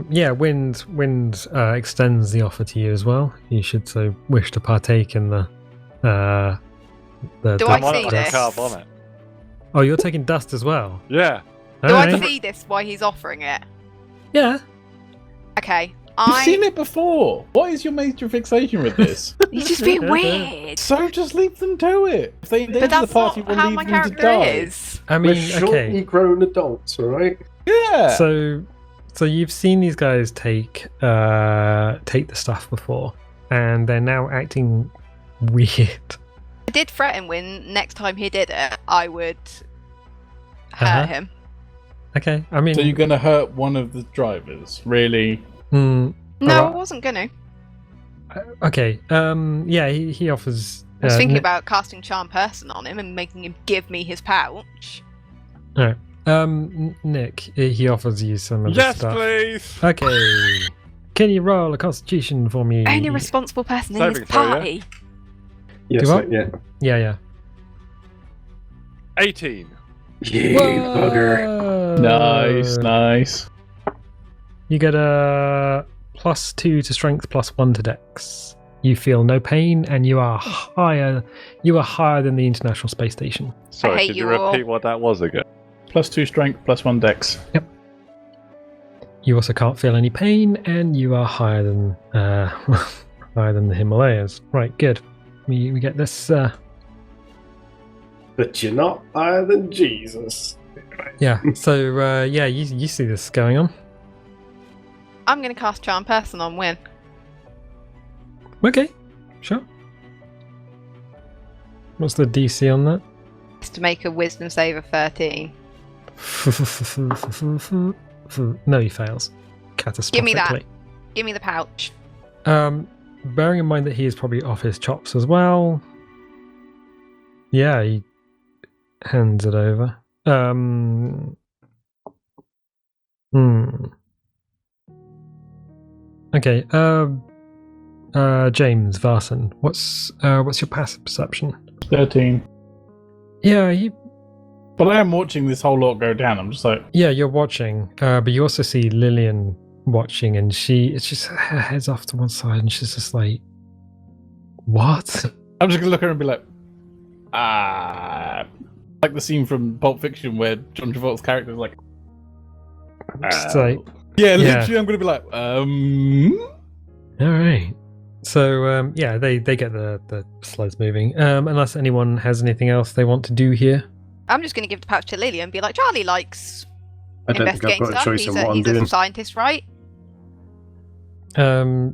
Speaker 1: Yeah, Wind extends the offer to you as well. You should so wish to partake in the
Speaker 5: Do I see
Speaker 3: I
Speaker 5: this?
Speaker 3: carve on it.
Speaker 1: Oh, you're taking dust as well.
Speaker 3: Yeah.
Speaker 5: Do I
Speaker 1: Alright.
Speaker 5: see this while he's offering it?
Speaker 1: Yeah.
Speaker 5: Okay.
Speaker 4: You've seen it before. What is your major fixation with this?
Speaker 5: He's just being weird.
Speaker 4: So just leave them to it. If they
Speaker 5: But
Speaker 4: enter
Speaker 5: that's
Speaker 4: the party,
Speaker 5: not
Speaker 4: we'll
Speaker 5: how
Speaker 4: leave
Speaker 5: my
Speaker 4: them to
Speaker 5: character
Speaker 4: die.
Speaker 5: is.
Speaker 1: I
Speaker 2: We're
Speaker 1: mean,
Speaker 2: shortly
Speaker 1: okay.
Speaker 2: grown adults, right?
Speaker 4: Yeah.
Speaker 1: So you've seen these guys take the stuff before, and they're now acting weird.
Speaker 5: I did threaten when next time he did it, I would hurt
Speaker 1: Uh-huh.
Speaker 5: him.
Speaker 1: Okay, I mean,
Speaker 4: So you're going to hurt one of the drivers? Really?
Speaker 1: mm,
Speaker 5: No, I
Speaker 1: Alright.
Speaker 5: wasn't gonna.
Speaker 1: okay. Yeah, he offers.
Speaker 5: I was thinking
Speaker 1: Nick-
Speaker 5: about casting Charm Person on him and making him give me his pouch.
Speaker 1: Nick, he offers you some of the
Speaker 3: Yes,
Speaker 1: stuff.
Speaker 3: please.
Speaker 1: Okay. Can you roll a Constitution for me?
Speaker 5: Only responsible person in
Speaker 3: Saving
Speaker 5: this
Speaker 3: throw, yeah?
Speaker 5: party.
Speaker 2: Yes,
Speaker 1: what?
Speaker 2: yeah.
Speaker 1: Yeah.
Speaker 3: 18.
Speaker 2: Yeah, bugger.
Speaker 1: Whoa.
Speaker 4: Nice.
Speaker 1: You get a +2 to Strength, +1 to Dex. You feel no pain, and you are higher. You are higher than the International Space Station.
Speaker 3: Sorry,
Speaker 5: hate
Speaker 3: could you
Speaker 5: you all.
Speaker 3: repeat what that was again?
Speaker 4: +2 strength, +1 dex.
Speaker 1: You also can't feel any pain, and you are higher than higher than the Himalayas. Right, good. We get this.
Speaker 2: But you're not higher than Jesus.
Speaker 1: Yeah. So you see this going on.
Speaker 5: I'm gonna cast Charm Person on Win.
Speaker 1: Okay, sure. What's the DC on that?
Speaker 5: It's to make a Wisdom save of 13.
Speaker 1: No, he fails. Catastrophically.
Speaker 5: Give me that. Give me the pouch.
Speaker 1: Bearing in mind that he is probably off his chops as well. Yeah, he hands it over. Okay. James Varson, what's your passive perception?
Speaker 4: 13.
Speaker 1: Yeah,
Speaker 4: But I am watching this whole lot go down. I'm just like,
Speaker 1: you're watching, but you also see Lillian watching, and it's just her head's off to one side, and she's just like, "What?"
Speaker 4: I'm just gonna look at her and be like, like the scene from Pulp Fiction where John Travolta's character is like,
Speaker 1: Just like,
Speaker 4: yeah,
Speaker 1: Yeah.
Speaker 4: literally, I'm gonna be like,
Speaker 1: all right. So they get the sleds moving. Unless anyone has anything else they want to do here.
Speaker 5: I'm just gonna give the pouch to Lily and be like, Charlie likes
Speaker 2: I don't think I've
Speaker 5: investigating
Speaker 2: got a
Speaker 5: stuff.
Speaker 2: choice
Speaker 5: He's
Speaker 2: in what I'm
Speaker 5: he's a
Speaker 2: doing.
Speaker 5: scientist, right?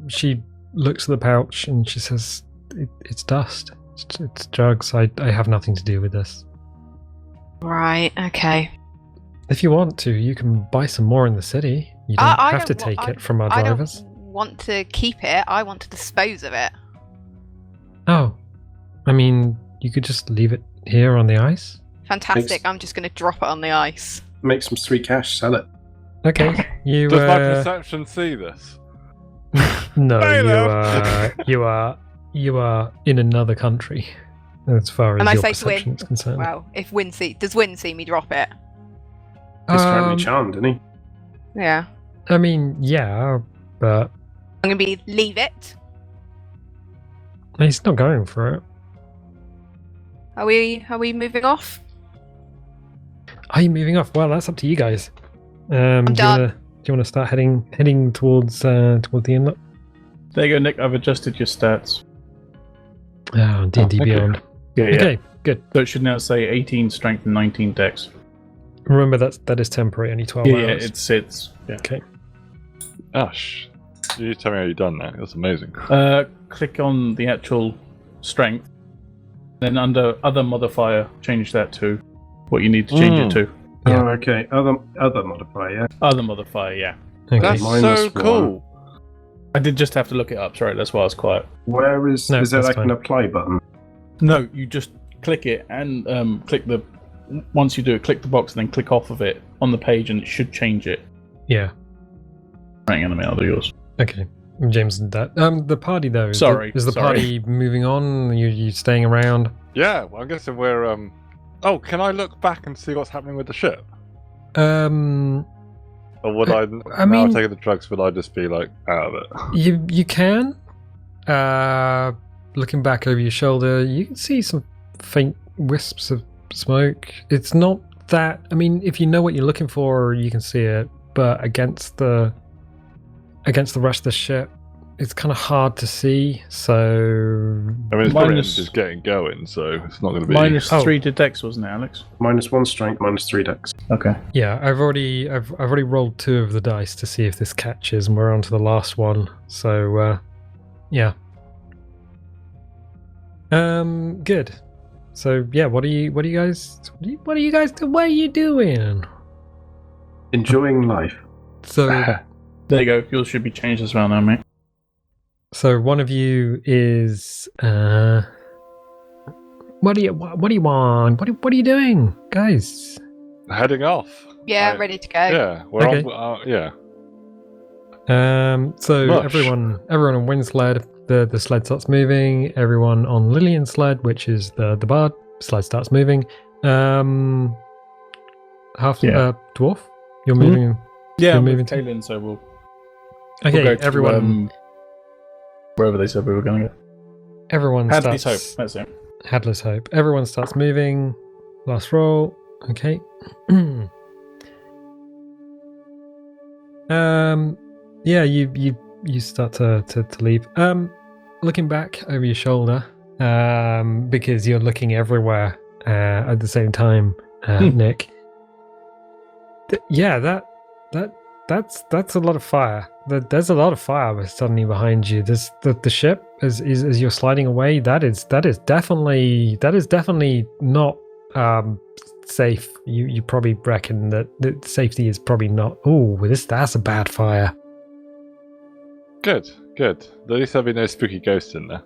Speaker 1: She looks at the pouch and she says, "It's dust. It's drugs. I have nothing to do with this.
Speaker 5: Right. Okay.
Speaker 1: If you want to, you can buy some more in the city. You don't
Speaker 5: I
Speaker 1: have to
Speaker 5: don't wa-
Speaker 1: take it from our
Speaker 5: I
Speaker 1: drivers."
Speaker 5: don't want to keep it. I want to dispose of it.
Speaker 1: Oh, I mean, you could just leave it here on the ice.
Speaker 5: Fantastic.
Speaker 2: Thanks.
Speaker 5: I'm just gonna drop it on the ice.
Speaker 2: Make some sweet cash, sell it.
Speaker 1: Okay, you.
Speaker 3: Does my perception see this?
Speaker 1: No,
Speaker 3: Hey,
Speaker 1: you are in another country, as far as
Speaker 5: And I
Speaker 1: your
Speaker 5: say to
Speaker 1: perception
Speaker 5: Win,
Speaker 1: is concerned.
Speaker 5: Well, if does Win see me drop it?
Speaker 2: He's currently
Speaker 1: Um,
Speaker 2: charmed, isn't he?
Speaker 5: Yeah.
Speaker 1: I mean, yeah, but
Speaker 5: I'm gonna be leave it.
Speaker 1: he's not going for it.
Speaker 5: Are we moving off?
Speaker 1: Are you moving off? Well, that's up to you guys.
Speaker 5: I'm done.
Speaker 1: Do you want to start heading towards the inlet?
Speaker 4: There you go, Nick. I've adjusted your stats.
Speaker 1: Oh, D&D
Speaker 2: okay.
Speaker 1: Beyond.
Speaker 4: Yeah,
Speaker 1: Okay, good.
Speaker 4: So it should now say 18 strength and 19 dex.
Speaker 1: Remember that is temporary, only 12
Speaker 4: Yeah,
Speaker 1: hours.
Speaker 4: it sits. Yeah.
Speaker 1: Okay.
Speaker 3: Ash, you tell me how you've done that. That's amazing.
Speaker 4: Click on the actual strength. Then under other modifier, change that to what you need to change it to.
Speaker 1: Yeah.
Speaker 2: Oh, okay. Other modifier, yeah.
Speaker 4: Other modifier, yeah.
Speaker 1: Okay.
Speaker 3: That's
Speaker 2: minus
Speaker 3: so cool.
Speaker 4: I did just have to look it up. Sorry, that's why I was quiet.
Speaker 2: Where is
Speaker 1: No,
Speaker 2: there
Speaker 1: that's
Speaker 2: like
Speaker 1: fine.
Speaker 2: an apply button?
Speaker 4: No, you just click it and click the. Once you do it, click the box and then click off of it on the page, and it should change it.
Speaker 1: Yeah.
Speaker 4: Hang on a minute, I'll do yours.
Speaker 1: Okay. James did that. The party though.
Speaker 4: Sorry,
Speaker 1: Is the
Speaker 4: sorry.
Speaker 1: party moving on? You staying around?
Speaker 3: Yeah, well, I'm guessing we're. Oh, can I look back and see what's happening with the ship? Or would I
Speaker 1: mean-
Speaker 3: I'm taking the drugs, would I just be like out of it?
Speaker 1: You can. Looking back over your shoulder, you can see some faint wisps of smoke. It's not that. I mean, if you know what you're looking for, you can see it. But against the rest of the ship, it's kind of hard to see. So
Speaker 3: I mean, it's probably
Speaker 4: Minus-
Speaker 3: just getting going, so it's not going to be.
Speaker 4: Minus
Speaker 1: Oh.
Speaker 4: 3 to dex, wasn't it, Alex?
Speaker 2: -1 strength, -3 dex.
Speaker 4: Okay.
Speaker 1: yeah, I've already rolled 2 of the dice to see if this catches, and we're on to the last one. So yeah. Good. So yeah, what are you guys doing? What are you doing?
Speaker 2: Enjoying life.
Speaker 1: So
Speaker 4: There you go. Yours should be changed as well now, mate.
Speaker 1: so one of you is what do you want? What are you doing, guys?
Speaker 3: Heading off.
Speaker 5: Yeah,
Speaker 3: I-
Speaker 5: ready to go.
Speaker 3: Yeah, we're
Speaker 1: Okay.
Speaker 3: on. Yeah.
Speaker 1: So
Speaker 3: Mush.
Speaker 1: everyone on Wind sled, the sled starts moving. Everyone on Lillian sled, which is the bard, sled starts moving. Half
Speaker 4: Yeah.
Speaker 1: dwarf, you're moving.
Speaker 4: Yeah,
Speaker 1: You're
Speaker 4: I'm
Speaker 1: moving
Speaker 4: with
Speaker 1: to-
Speaker 4: Kaylin, so we'll
Speaker 1: Okay,
Speaker 4: go to,
Speaker 1: everyone.
Speaker 4: wherever they said we were going to go.
Speaker 1: Everyone
Speaker 4: Hadley's Hope.
Speaker 1: starts.
Speaker 4: That's it.
Speaker 1: Hadley's Hope. Everyone starts moving. Last roll. Okay. Yeah, you start to leave. Looking back over your shoulder, because you're looking everywhere at the same time, Nick. That's a lot of fire. There's a lot of fire suddenly behind you. There's the ship as you're sliding away. That is definitely not safe. You probably reckon that safety is probably not. Oh, that's a bad fire.
Speaker 3: Good. At least there'll be no spooky ghosts in there.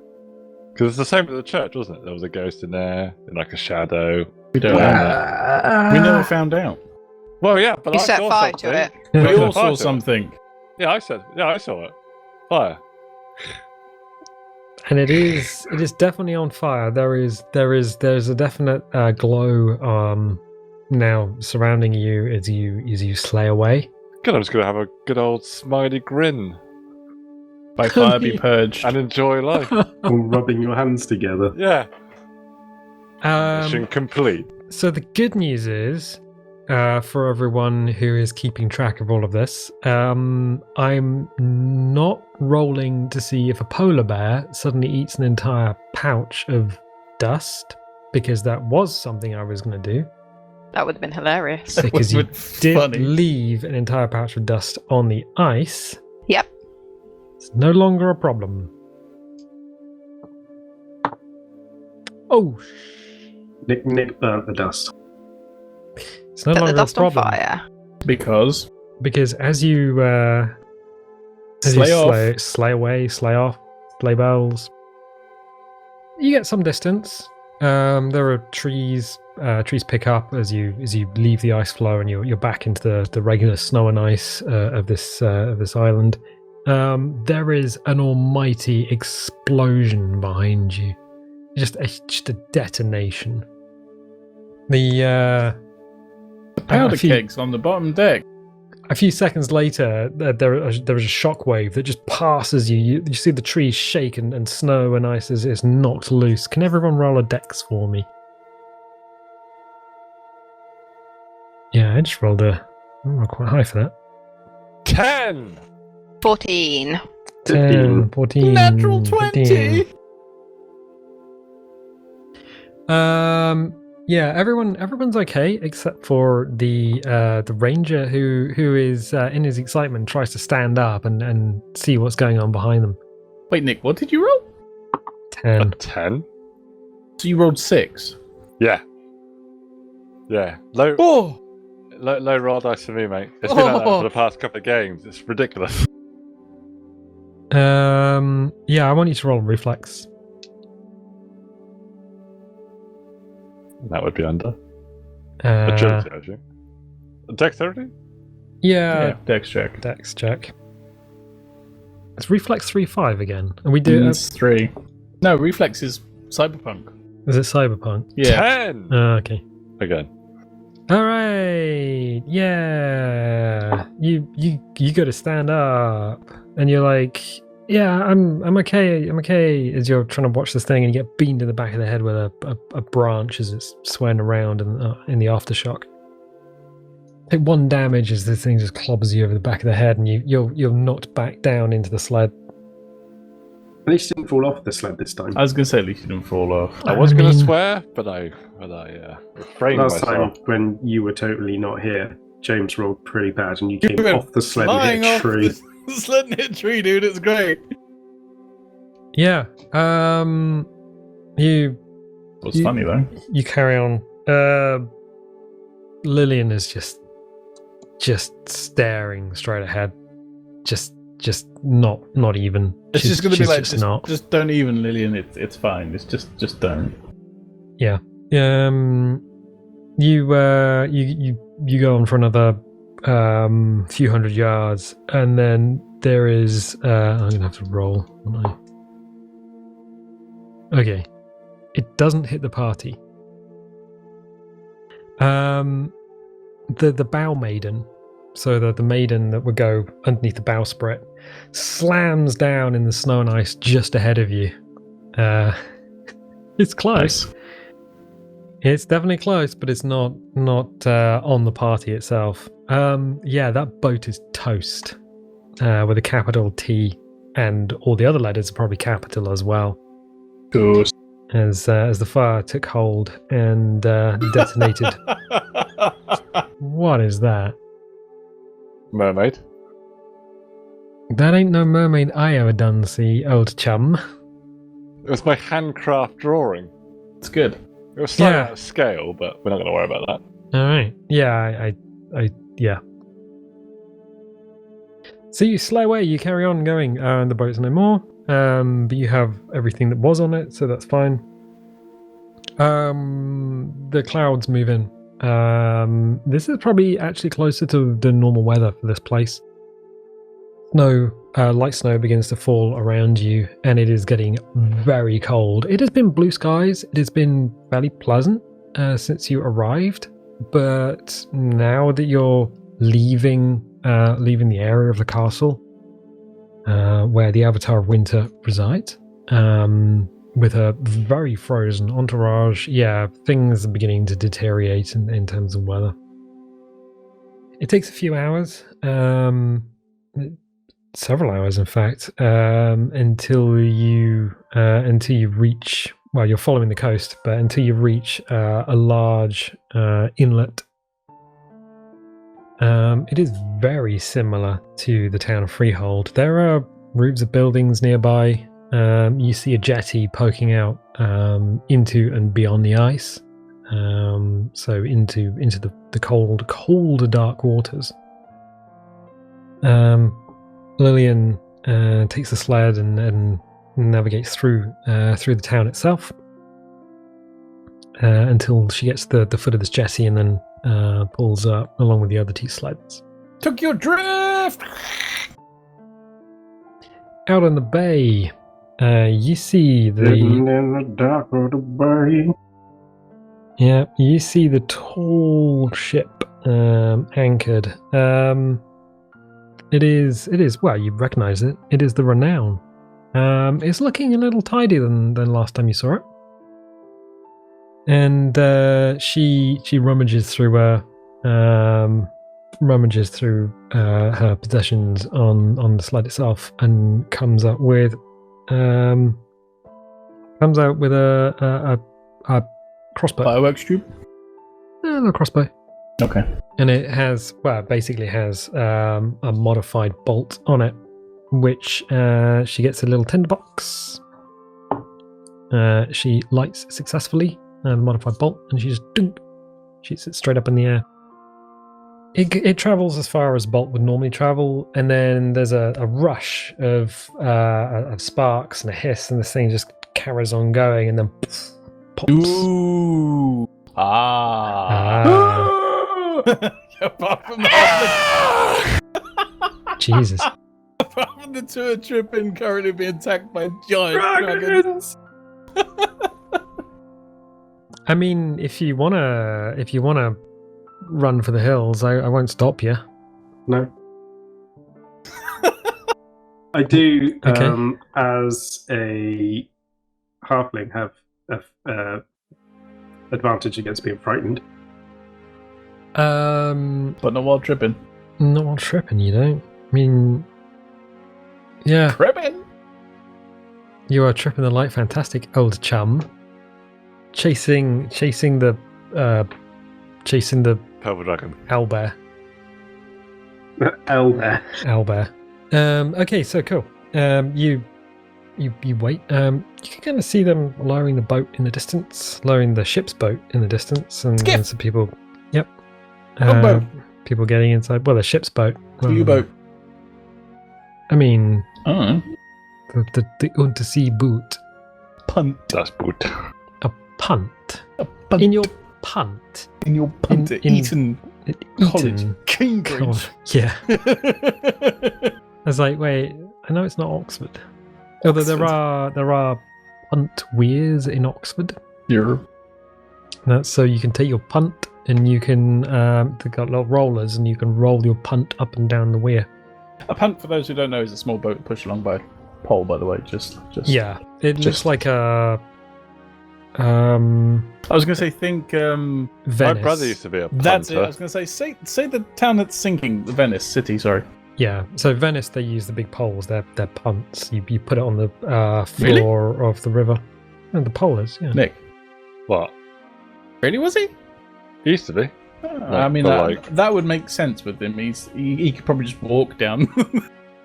Speaker 3: Because it's the same at the church, wasn't it? There was a ghost in there, in like a shadow.
Speaker 4: We don't know that. We never found out.
Speaker 3: Well, yeah, but
Speaker 5: You
Speaker 3: I
Speaker 5: set
Speaker 3: saw
Speaker 5: fire
Speaker 3: something.
Speaker 5: to it.
Speaker 3: I
Speaker 4: We
Speaker 3: set
Speaker 4: all
Speaker 3: fire
Speaker 4: saw
Speaker 3: to it.
Speaker 4: something.
Speaker 3: Yeah, I saw it. Fire.
Speaker 1: And it is definitely on fire. There's a definite glow now surrounding you as you slay away.
Speaker 3: Good, I'm just going to have a good old smiley grin
Speaker 4: By fire be purged.
Speaker 3: and enjoy life.
Speaker 2: All rubbing your hands together.
Speaker 3: Yeah. Mission complete.
Speaker 1: So the good news is, for everyone who is keeping track of all of this, I'm not rolling to see if a polar bear suddenly eats an entire pouch of dust, because that was something I was going to do.
Speaker 5: That would have been hilarious.
Speaker 4: That
Speaker 1: Because you
Speaker 4: would've been
Speaker 1: did
Speaker 4: funny.
Speaker 1: leave an entire pouch of dust on the ice.
Speaker 5: Yep.
Speaker 1: It's no longer a problem. Oh,
Speaker 2: Nick burnt the dust.
Speaker 1: it's no
Speaker 5: Set the
Speaker 1: longer a
Speaker 5: dust on
Speaker 1: problem.
Speaker 5: fire.
Speaker 4: Because
Speaker 1: Because as you
Speaker 4: Slay off.
Speaker 1: slay away, slay off, slay bells, you get some distance. There are trees. Trees pick up as you leave the ice floe and you're back into the regular snow and ice of this island. There is an almighty explosion behind you. Just a detonation. The
Speaker 4: powder
Speaker 1: a few-
Speaker 4: kegs on the bottom deck.
Speaker 1: A few seconds later, there is a shockwave that just passes you. You see the trees shake and snow and ice is knocked loose. Can everyone roll a dex for me? I just rolled quite high for that.
Speaker 3: 10!
Speaker 5: 14.
Speaker 1: 10, 14,
Speaker 4: Natural 20!
Speaker 1: 15. Yeah, everyone's okay except for the ranger who is in his excitement tries to stand up and see what's going on behind them.
Speaker 4: Wait, Nick, what did you roll?
Speaker 1: 10.
Speaker 3: 10?
Speaker 4: So you rolled 6.
Speaker 3: Yeah. Yeah. Low roll dice for me, mate. It's been like that for the past couple of games. It's ridiculous.
Speaker 1: Yeah, I want you to roll reflex.
Speaker 3: That would be under. Agility, I think. Dexterity?
Speaker 1: Yeah,
Speaker 4: Dex check.
Speaker 1: dex check. It's reflex 3-5 again, and we do.
Speaker 4: It's 3. No, reflex is Cyberpunk.
Speaker 1: Is it Cyberpunk?
Speaker 4: Yeah.
Speaker 3: 10!
Speaker 1: Okay.
Speaker 3: Again.
Speaker 1: All right. Yeah. You got to stand up, and you're like, yeah, I'm okay. I'm okay. As you're trying to watch this thing, and you get beamed in the back of the head with a branch as it's swaying around in the aftershock. Take 1 damage as this thing just clobbers you over the back of the head, and you're knocked back down into the sled.
Speaker 2: At least you didn't fall off the sled this time.
Speaker 4: I was going to say at least you didn't fall off.
Speaker 3: I was going to
Speaker 1: mean-
Speaker 3: swear, but I refrained
Speaker 2: Last
Speaker 3: myself.
Speaker 2: time when you were totally not here, James rolled pretty bad and you came
Speaker 4: went
Speaker 2: off the sled and
Speaker 4: Flying
Speaker 2: hit a
Speaker 4: off
Speaker 2: tree.
Speaker 4: the sled and hit a tree, dude. It's great.
Speaker 1: Yeah. You
Speaker 4: What's funny though?
Speaker 1: you carry on. Lillian is just staring straight ahead. Just not even.
Speaker 4: It's just going to be
Speaker 1: she's
Speaker 4: like,
Speaker 1: just not.
Speaker 4: just don't even, Lillian. It's fine. It's just don't.
Speaker 1: Yeah. You go on for another few hundred yards, and then there is. I'm gonna have to roll. Won't I? Okay. It doesn't hit the party. The bow maiden, so the maiden that would go underneath the bowsprit, slams down in the snow and ice just ahead of you. It's close.
Speaker 4: Nice.
Speaker 1: It's definitely close, but it's not on the party itself. Yeah, that boat is toast with a capital T, and all the other letters are probably capital as well.
Speaker 4: Good.
Speaker 1: As the fire took hold and detonated. What is that?
Speaker 3: Mermaid.
Speaker 1: That ain't no mermaid I ever done see, old chum.
Speaker 3: It was my handcraft drawing.
Speaker 4: It's good.
Speaker 3: It was slightly
Speaker 1: Yeah.
Speaker 3: out of scale, but we're not going to worry about that.
Speaker 1: All right. Yeah, I yeah. So you slow away. You carry on going. The boat's no more. But you have everything that was on it, so that's fine. The clouds move in. This is probably actually closer to the normal weather for this place. Light snow begins to fall around you, and it is getting very cold. It has been blue skies. It has been fairly pleasant since you arrived, but now that you're leaving the area of the castle where the Avatar of Winter resides, with a very frozen entourage, yeah, things are beginning to deteriorate in terms of weather. It takes a few hours, several hours in fact, until you reach, well, you're following the coast, but until you reach a large inlet. It is very similar to the town of Freehold. There are roofs of buildings nearby. You see a jetty poking out into and beyond the ice, so into the cold, dark waters. Lillian takes the sled and navigates through the town itself until she gets to the foot of this jetty, and then pulls up along with the other 2 sleds.
Speaker 4: Took your drift.
Speaker 1: Out on the bay, you see
Speaker 2: Sitting in the dark of the bay.
Speaker 1: Yeah, you see the tall ship anchored. It is, well, you recognize it. It is the Renown. It's looking a little tidier than last time you saw it. And she rummages through rummages through her possessions on the sled itself and comes out with a crossbow.
Speaker 4: Fireworks tube?
Speaker 1: A little crossbow.
Speaker 4: Okay.
Speaker 1: And it has, basically has a modified bolt on it, which she gets a little tinderbox. She lights successfully the modified bolt, and she just shoots it straight up in the air. It travels as far as bolt would normally travel, and then there's a rush of sparks and a hiss, and this thing just carries on going, and then pops.
Speaker 4: Ooh. Apart from
Speaker 1: Jesus.
Speaker 4: apart from the tour tripping currently being attacked by giant dragons.
Speaker 1: I mean, if you wanna run for the hills, I won't stop you.
Speaker 2: No. I do,
Speaker 1: Okay.
Speaker 2: as a halfling, have advantage against being frightened.
Speaker 4: But not while tripping.
Speaker 1: Not while tripping, you don't. I mean, yeah,
Speaker 4: Tripping?
Speaker 1: you are tripping the light, fantastic old chum. Chasing the
Speaker 3: Purple dragon.
Speaker 1: owlbear.
Speaker 2: Elder.
Speaker 1: Owlbear. Okay, so cool. You wait. You can kind of see them lowering the boat in the distance, lowering the ship's boat in the distance, and some people. Yep.
Speaker 4: What boat?
Speaker 1: People getting inside. Well, the ship's boat.
Speaker 4: U-boat.
Speaker 1: I mean,
Speaker 4: Oh.
Speaker 1: the undersea boot.
Speaker 4: Punt.
Speaker 3: That's good.
Speaker 1: A punt.
Speaker 4: A punt.
Speaker 1: In your punt.
Speaker 4: In your punt at Eton College.
Speaker 1: Eton.
Speaker 4: Cambridge.
Speaker 1: Yeah. I was like, wait, I know it's not Oxford. Although there are punt weirs in Oxford.
Speaker 4: Yeah.
Speaker 1: That's so you can take your punt and you can they've got little rollers and you can roll your punt up and down the weir.
Speaker 4: A punt, for those who don't know, is a small boat pushed along by a pole, by the way. Just
Speaker 1: Yeah. It looks like a
Speaker 4: I was going to say, think
Speaker 3: My
Speaker 1: Venice.
Speaker 3: brother used to be a punter.
Speaker 4: that's it. I was going to say the town that's sinking, the Venice city. Sorry.
Speaker 1: Yeah. So Venice, they use the big poles. They're punts. You put it on the floor of the river. And the polers, yeah.
Speaker 4: Nick,
Speaker 3: What?
Speaker 4: really was he?
Speaker 3: He used to be.
Speaker 4: I mean,
Speaker 3: but
Speaker 4: that would make sense with him. He could probably just walk down.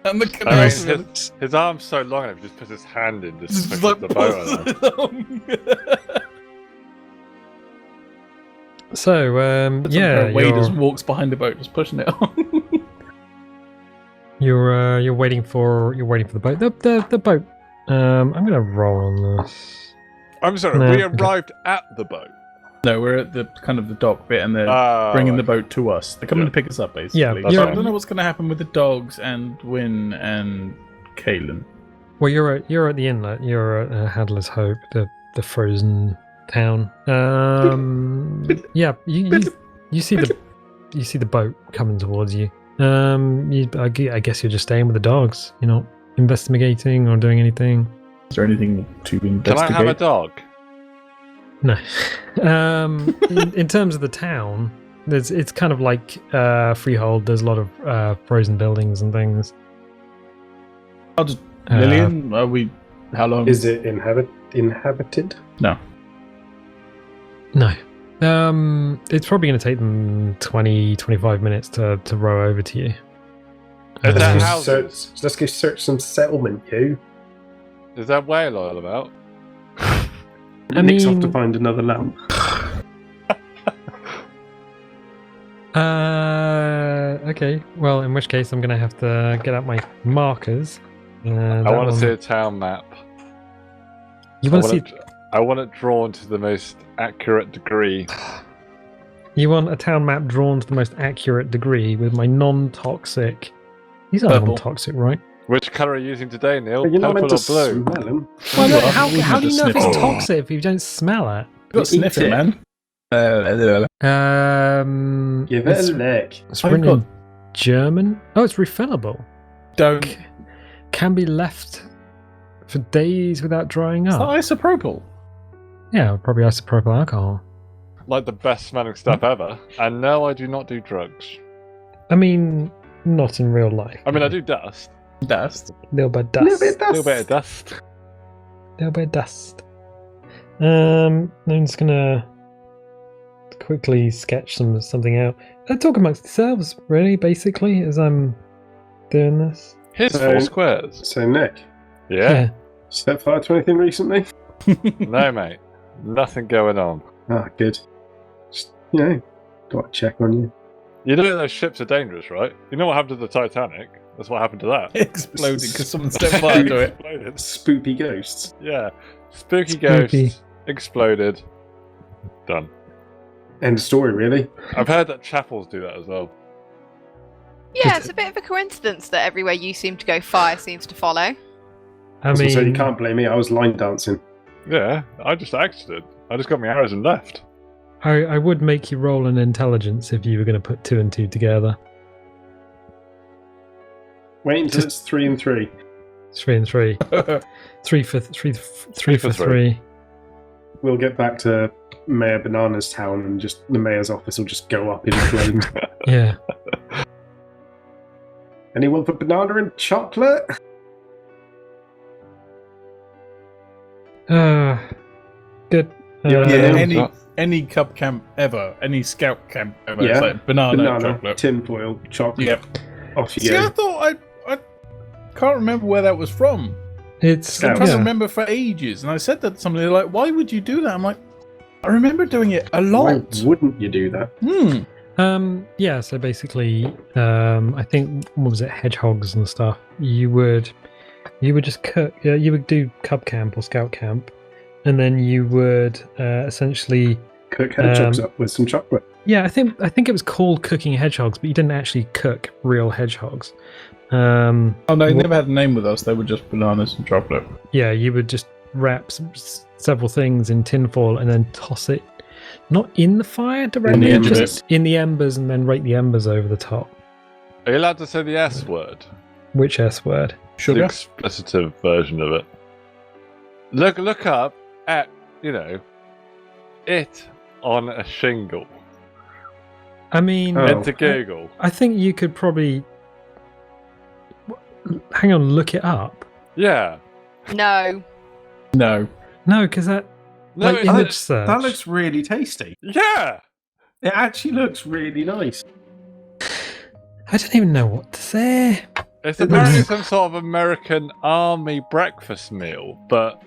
Speaker 4: And the
Speaker 3: I
Speaker 4: canal.
Speaker 3: mean, his arm's so long, and he just puts his hand in, just
Speaker 4: Just
Speaker 3: pushes
Speaker 4: like
Speaker 3: the boat along.
Speaker 1: So yeah,
Speaker 4: Wade just walks behind the boat, just pushing it on.
Speaker 1: you're waiting for the boat. The boat. I'm gonna roll on this.
Speaker 3: I'm sorry,
Speaker 1: No,
Speaker 3: we
Speaker 1: okay.
Speaker 3: arrived at the boat.
Speaker 4: No, we're at the kind of the dock bit, and they're bringing the boat to us. They're coming to pick us up, basically.
Speaker 1: Yeah,
Speaker 4: So
Speaker 1: you're-
Speaker 4: I don't know what's going to happen with the dogs and Wynn and Kaelin.
Speaker 1: Well, you're at the inlet. You're at Hadler's Hope, the frozen town. Yeah, you see the boat coming towards you. I guess you're just staying with the dogs. You're not investigating or doing anything.
Speaker 4: Is there anything to
Speaker 3: Can
Speaker 4: investigate?
Speaker 3: I have a dog?
Speaker 1: No. In terms of the town, it's kind of like freehold. There's a lot of frozen buildings and things.
Speaker 4: I'll just, Lillian, are we? How long?
Speaker 2: Is it inhabited?
Speaker 4: No.
Speaker 1: No. It's probably going to take them 20-25 minutes to row over to you.
Speaker 3: Is that
Speaker 2: Let's go
Speaker 3: houses?
Speaker 2: let's go search some settlement, you.
Speaker 3: Is that whale oil about?
Speaker 2: Nick's off
Speaker 1: mean-
Speaker 2: to find another lamp.
Speaker 1: Okay. Well, in which case, I'm going to have to get out my markers.
Speaker 3: I want to see a town map.
Speaker 1: You want to see?
Speaker 3: I want it drawn to the most accurate degree.
Speaker 1: You want a town map drawn to the most accurate degree with my non-toxic. These are
Speaker 4: Purple.
Speaker 1: non-toxic, right?
Speaker 3: Which colour are you using today, Neil?
Speaker 2: You're not
Speaker 3: Purple
Speaker 2: meant to
Speaker 3: or blue?
Speaker 2: smell them.
Speaker 1: Well, no,
Speaker 4: You are.
Speaker 1: how
Speaker 4: We
Speaker 1: do
Speaker 4: have
Speaker 1: you
Speaker 4: to
Speaker 1: know if
Speaker 4: sniff
Speaker 1: it's
Speaker 4: it.
Speaker 1: toxic if you don't smell it?
Speaker 4: You got
Speaker 2: You eat
Speaker 4: sniff it,
Speaker 2: it.
Speaker 4: man.
Speaker 2: Give it
Speaker 1: It's-
Speaker 2: a lick.
Speaker 1: It's
Speaker 4: I've
Speaker 1: written
Speaker 4: got-
Speaker 1: in German. Oh, it's refillable.
Speaker 4: Don't.
Speaker 1: Can be left for days without drying
Speaker 4: It's
Speaker 1: up.
Speaker 4: not isopropyl.
Speaker 1: Yeah, probably isopropyl alcohol.
Speaker 3: like the best smelling stuff ever. And no, I do not do drugs.
Speaker 1: I mean, not in real life.
Speaker 3: I mean, I do dust.
Speaker 4: Dust.
Speaker 1: Little bit of dust.
Speaker 3: Little bit of dust.
Speaker 1: Little bit of dust. I'm just gonna quickly sketch something out. Talk amongst yourselves, really, basically, as I'm doing this.
Speaker 3: Here's 4 squares.
Speaker 2: So, Nick,
Speaker 3: Yeah.
Speaker 2: set fire to anything recently?
Speaker 3: No, mate. Nothing going on.
Speaker 2: Ah, good. Just, got to check on you.
Speaker 3: You know those ships are dangerous, right? You know what happened to the Titanic? That's what happened to that.
Speaker 4: Exploded because someone set fire to it.
Speaker 3: Exploded.
Speaker 2: Spoopy ghosts.
Speaker 3: Yeah. Spooky
Speaker 1: Spooky.
Speaker 3: ghost. Exploded. Done.
Speaker 2: End of story, really.
Speaker 3: I've heard that chapels do that as well.
Speaker 5: Yeah, it's a bit of a coincidence that everywhere you seem to go, fire seems to follow.
Speaker 1: I
Speaker 2: So you
Speaker 1: mean,
Speaker 2: can't blame me. I was line dancing.
Speaker 3: Yeah, I just exited. I just got my arrows and left.
Speaker 1: I would make you roll an intelligence if you were going to put 2 and 2 together.
Speaker 2: Wait until it's 3 and 3.
Speaker 1: 3 and 3. 3 for 3.
Speaker 2: We'll get back to Mayor Banana's town and just the mayor's office will just go up in flames.
Speaker 1: Yeah.
Speaker 2: Anyone for banana and chocolate?
Speaker 1: Good.
Speaker 2: Yeah,
Speaker 4: Any cub camp ever, any scout camp ever,
Speaker 2: Yeah.
Speaker 4: it's like banana chocolate.
Speaker 2: tinfoil, chocolate.
Speaker 4: Yep.
Speaker 2: Off you
Speaker 4: See, I
Speaker 2: go.
Speaker 4: thought I can't remember where that was from.
Speaker 1: It's
Speaker 4: I'm trying to
Speaker 1: yeah.
Speaker 4: remember for ages, and I said that to somebody. They're like, "Why would you do that?" I'm like, "I remember doing it a
Speaker 2: Why
Speaker 4: lot."
Speaker 2: wouldn't you do that?
Speaker 1: Yeah, so basically, I think, what was it, hedgehogs and stuff, you would just cook, you would do cub camp or scout camp, and then you would essentially,
Speaker 2: Cook hedgehogs up with some chocolate.
Speaker 1: yeah, I think it was called cooking hedgehogs, but you didn't actually cook real hedgehogs.
Speaker 4: Oh no, they never had a name with us. They were just bananas and chocolate.
Speaker 1: Yeah, you would just wrap several things in tinfoil and then toss it, not in the fire directly,
Speaker 4: In the
Speaker 1: just in the embers, and then rake the embers over the top.
Speaker 3: Are you allowed to say the S word?
Speaker 1: Which S word?
Speaker 3: The
Speaker 4: Sugar.
Speaker 3: explicitive version of it. Look up at, it on a shingle.
Speaker 1: I mean,
Speaker 2: Oh.
Speaker 3: Enter Google.
Speaker 1: I think you could probably hang on, look it up.
Speaker 3: Yeah.
Speaker 5: No.
Speaker 4: No.
Speaker 1: No, because that
Speaker 3: No,
Speaker 1: like
Speaker 3: it's-
Speaker 1: image search.
Speaker 2: That looks really tasty.
Speaker 3: Yeah.
Speaker 2: It actually looks really nice.
Speaker 1: I don't even know what to say.
Speaker 3: It's apparently some sort of American army breakfast meal, but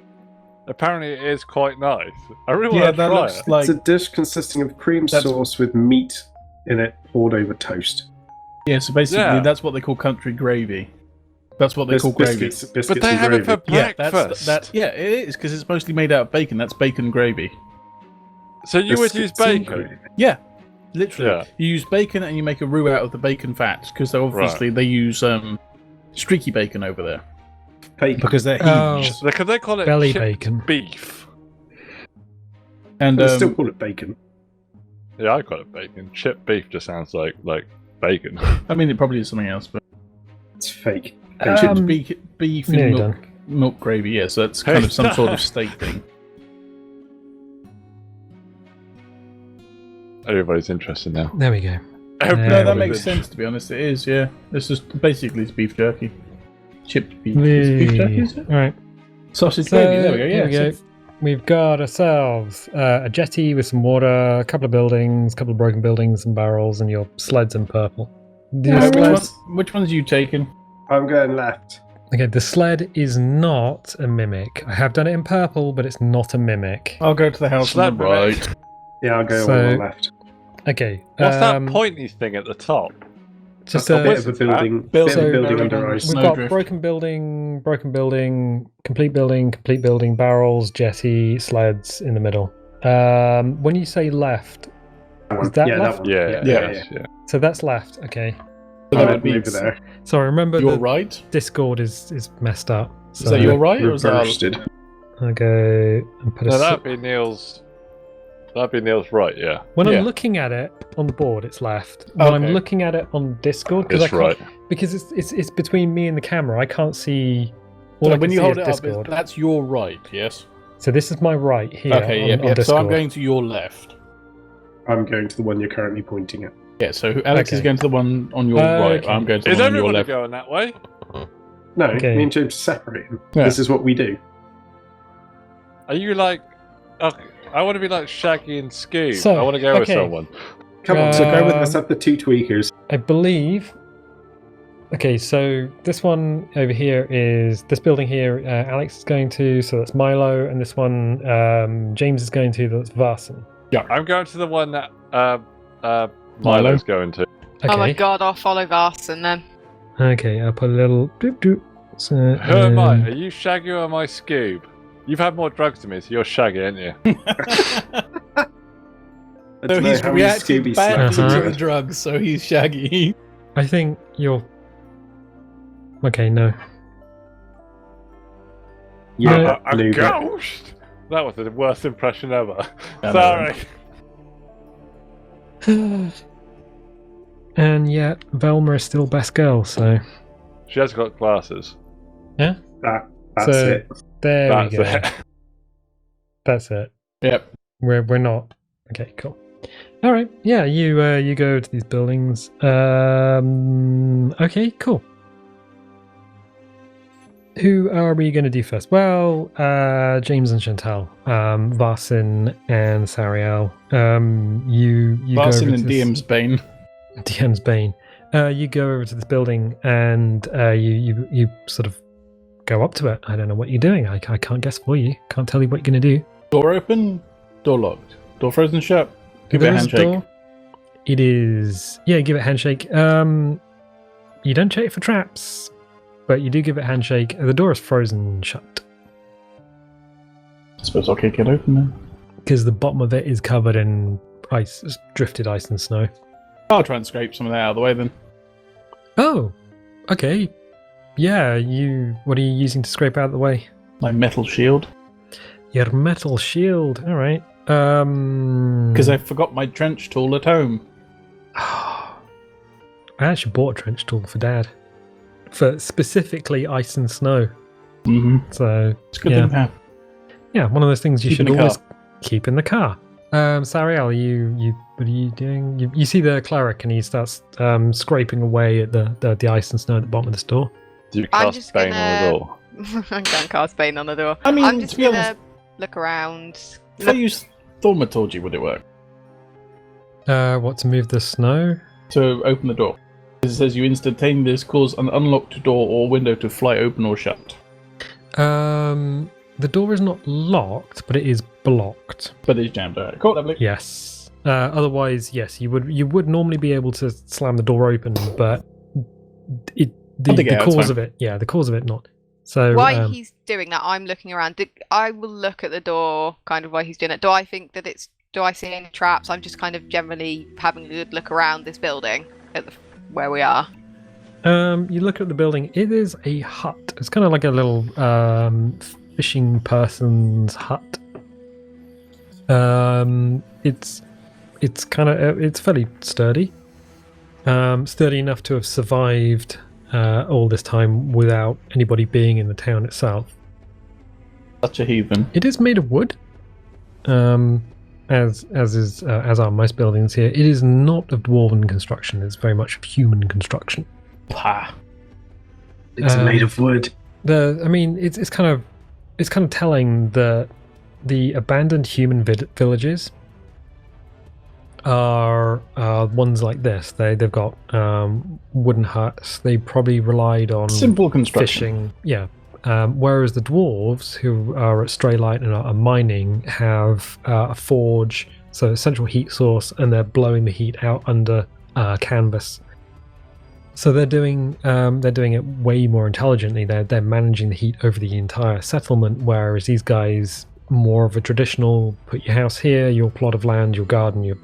Speaker 3: apparently it is quite nice. I really
Speaker 4: Yeah,
Speaker 3: want to
Speaker 4: that
Speaker 3: try
Speaker 4: looks
Speaker 3: it.
Speaker 4: like
Speaker 2: It's a dish consisting of cream
Speaker 4: That's-
Speaker 2: sauce with meat in it poured over toast.
Speaker 4: yeah. So basically,
Speaker 3: Yeah.
Speaker 4: that's what they call country gravy. That's what they call gravy.
Speaker 2: Biscuits
Speaker 3: But they
Speaker 2: and
Speaker 3: have it
Speaker 2: gravy.
Speaker 3: for
Speaker 4: Yeah,
Speaker 3: breakfast.
Speaker 4: that's that. Yeah, it is because it's mostly made out of bacon. That's bacon gravy.
Speaker 3: So you would use
Speaker 2: Biscuits and
Speaker 3: bacon?
Speaker 2: gravy.
Speaker 4: Yeah, literally.
Speaker 3: Yeah.
Speaker 4: You use bacon and you make a roux out of the bacon fat because obviously they use streaky bacon over there
Speaker 2: Bacon.
Speaker 4: because they're
Speaker 1: Oh.
Speaker 4: huge.
Speaker 3: Because they call it
Speaker 1: Belly
Speaker 3: chipped
Speaker 1: bacon.
Speaker 3: beef.
Speaker 4: And
Speaker 2: They still call it bacon.
Speaker 3: Yeah, I call it bacon. Chipped beef just sounds like bacon.
Speaker 4: I mean, it probably is something else, but
Speaker 2: It's fake.
Speaker 1: Um,
Speaker 4: beef
Speaker 1: nearly
Speaker 4: in
Speaker 1: done.
Speaker 4: milk gravy. Yeah, so that's kind of some sort of steak thing.
Speaker 3: Everybody's interested now.
Speaker 1: There we go.
Speaker 4: No,
Speaker 3: Everybody's
Speaker 4: that makes
Speaker 3: interested.
Speaker 4: sense. To be honest, it is. Yeah, this is basically it's beef jerky, chipped beef. Is it beef jerky, is it?
Speaker 1: All right.
Speaker 4: Sausage
Speaker 1: So,
Speaker 4: gravy. There we go.
Speaker 1: here
Speaker 4: Yeah.
Speaker 1: we go. We've got ourselves a jetty with some water, a couple of buildings, a couple of broken buildings and barrels, and your sleds in purple. The
Speaker 4: So,
Speaker 1: sleds-
Speaker 4: which one's you taking?
Speaker 2: I'm going left.
Speaker 1: Okay, the sled is not a mimic. I have done it in purple, but it's not a mimic.
Speaker 4: I'll go to the house on the
Speaker 3: Slap
Speaker 4: right.
Speaker 2: Yeah, I'll go
Speaker 1: So-
Speaker 2: on the left.
Speaker 1: Okay.
Speaker 3: What's that pointy thing at the top?
Speaker 1: Just
Speaker 2: That's a
Speaker 1: a,
Speaker 2: bit of a building.
Speaker 4: Build-
Speaker 2: Bit of a
Speaker 1: so-
Speaker 2: building
Speaker 4: Building
Speaker 2: under
Speaker 4: under-
Speaker 2: ice.
Speaker 1: we've got
Speaker 4: Snowdrift.
Speaker 1: broken building, complete building, barrels, jetty, sleds in the middle. When you say left,
Speaker 2: That one.
Speaker 1: is that
Speaker 2: yeah,
Speaker 1: left?
Speaker 2: that one.
Speaker 3: Yeah,
Speaker 4: Yeah.
Speaker 3: yeah.
Speaker 1: So that's left. Okay.
Speaker 4: So that would be
Speaker 2: over there.
Speaker 1: So remember
Speaker 4: your
Speaker 1: the
Speaker 4: right.
Speaker 1: Discord is messed up. So
Speaker 4: Is that your right or is that?
Speaker 2: Reversed.
Speaker 1: I'll go and put a.
Speaker 3: No, that'd be Neil's. That'd be Neil's right. Yeah.
Speaker 1: When
Speaker 4: yeah.
Speaker 1: I'm looking at it on the board, it's left. When I'm
Speaker 4: Okay.
Speaker 1: looking at it on Discord, because
Speaker 3: It's right.
Speaker 1: because it's between me and the camera, I can't see. All
Speaker 4: So
Speaker 1: I can
Speaker 4: when you
Speaker 1: see
Speaker 4: hold
Speaker 1: is
Speaker 4: it up,
Speaker 1: Discord.
Speaker 4: that's your right. Yes.
Speaker 1: So this is my right here
Speaker 4: Okay.
Speaker 1: on
Speaker 4: Yeah. So
Speaker 1: Discord.
Speaker 4: I'm going to your left.
Speaker 2: I'm going to the one you're currently pointing at.
Speaker 4: Yeah, so Alex is
Speaker 1: Okay.
Speaker 4: going to the one on your right.
Speaker 1: Okay.
Speaker 4: I'm going to the
Speaker 3: Is
Speaker 4: one on your
Speaker 3: everyone
Speaker 4: left.
Speaker 3: going that way?
Speaker 2: No,
Speaker 1: Okay.
Speaker 2: me and James separate him.
Speaker 4: Yeah.
Speaker 2: This is what we do.
Speaker 3: Are you like... Okay, I want to be like Shaggy and Scoob.
Speaker 1: So,
Speaker 3: I want to go with
Speaker 1: okay.
Speaker 3: someone.
Speaker 2: Come on, so go with us. Have the two tweakers.
Speaker 1: I believe. Okay, so this one over here is this building here. Alex is going to, so that's Milo, and this one James is going to. That's Varson.
Speaker 3: I'm going to the one that
Speaker 4: Milo?
Speaker 3: Milo's going to.
Speaker 1: Okay.
Speaker 5: Oh my god, I'll follow Varson then.
Speaker 1: Okay, I'll put a little doop doop. So,
Speaker 3: Who am I? Are you Shaggy or am I Scoob? You've had more drugs than me, so you're Shaggy, aren't you?
Speaker 2: I
Speaker 6: So
Speaker 2: don't know
Speaker 6: he's
Speaker 2: how many
Speaker 6: reacting
Speaker 2: Scooby
Speaker 6: badly
Speaker 2: slaps
Speaker 1: Uh-huh.
Speaker 6: to
Speaker 2: you
Speaker 6: the drugs, so he's Shaggy.
Speaker 1: I think you're. Okay, no.
Speaker 2: Yeah,
Speaker 3: a
Speaker 2: Luger.
Speaker 3: ghost? That was the worst impression ever.
Speaker 4: I know.
Speaker 3: Sorry.
Speaker 1: And yet, Velma is still best girl. So
Speaker 3: She has got glasses.
Speaker 2: That's
Speaker 1: So-
Speaker 2: it.
Speaker 1: there
Speaker 3: That's
Speaker 1: we go.
Speaker 3: it.
Speaker 1: That's it.
Speaker 4: Yep.
Speaker 1: We're not. Okay, cool. All right. Yeah, you go to these buildings. Okay, cool. Who are we going to do first? Well, James and Chantelle, Varsin and Sariel. You go over
Speaker 4: Varson
Speaker 1: to
Speaker 4: and
Speaker 1: this-
Speaker 4: DM's Bane.
Speaker 1: DM's Bane. You go over to this building and you sort of go up to it. I don't know what you're doing. I can't guess for you. Can't tell you what you're going to do.
Speaker 4: Door open, door locked. Door frozen shut. Give it a
Speaker 1: There is
Speaker 4: handshake.
Speaker 1: door. It is. Yeah, give it a handshake. You don't check for traps, but you do give it a handshake. The door is frozen shut
Speaker 4: I suppose I'll kick it open then.
Speaker 1: because the bottom of it is covered in ice, drifted ice and snow.
Speaker 4: I'll try and scrape some of that out of the way then.
Speaker 1: Oh, okay. Yeah, What are you using to scrape out of the way?
Speaker 4: My metal shield.
Speaker 1: Your metal shield. All right.
Speaker 4: Because I forgot my trench tool at home.
Speaker 1: I actually bought a trench tool for Dad, for specifically ice and snow.
Speaker 4: Mm-hmm.
Speaker 1: So
Speaker 4: It's a good
Speaker 1: Yeah.
Speaker 4: thing to have.
Speaker 1: yeah, one of those things you
Speaker 4: Keep in
Speaker 1: should
Speaker 4: the
Speaker 1: always
Speaker 4: car.
Speaker 1: keep in the car. Sariel, what are you doing? You see the cleric and he starts scraping away at the ice and snow at the bottom of the store.
Speaker 3: Do you
Speaker 5: I'm
Speaker 3: cast
Speaker 5: just
Speaker 3: Bane on the
Speaker 5: gonna-
Speaker 3: door?
Speaker 5: I can't cast Bane on the door.
Speaker 4: I mean,
Speaker 5: I'm just
Speaker 4: to be
Speaker 5: gonna
Speaker 4: honest,
Speaker 5: look around.
Speaker 4: if I use thaumaturgy, would it work?
Speaker 1: What, to move the snow?
Speaker 4: To open the door. It says you instantaneously cause an unlocked door or window to fly open or shut.
Speaker 1: The door is not locked, but it is blocked.
Speaker 4: But it's jammed. Alright, cool, lovely.
Speaker 1: Yes. Otherwise, yes, you would normally be able to slam the door open, but the
Speaker 4: I'll dig it out, it's
Speaker 1: cause
Speaker 4: fine.
Speaker 1: of it, yeah, the cause of it not. So
Speaker 5: While he's doing that, I'm looking around. I will look at the door, kind of while he's doing it. Do I think that it's? Do I see any traps? I'm just kind of generally having a good look around this building at where we are.
Speaker 1: you look at the building. It is a hut. It's kind of like a little fishing person's hut. It's kind of it's fairly sturdy. Sturdy enough to have survived all this time without anybody being in the town itself.
Speaker 4: Such a heathen.
Speaker 1: It is made of wood, as are most buildings here. It is not of dwarven construction. It's very much of human construction.
Speaker 4: Pah.
Speaker 2: It's made of wood.
Speaker 1: It's kind of telling that the abandoned human villages are ones like this. They've got wooden huts. They probably relied on
Speaker 4: Simple construction.
Speaker 1: fishing. Yeah. Whereas the dwarves, who are at Straylight and are mining, have a forge, so a central heat source, and they're blowing the heat out under canvas. So they're doing it way more intelligently. They're managing the heat over the entire settlement, whereas these guys more of a traditional put your house here, your plot of land, your garden, your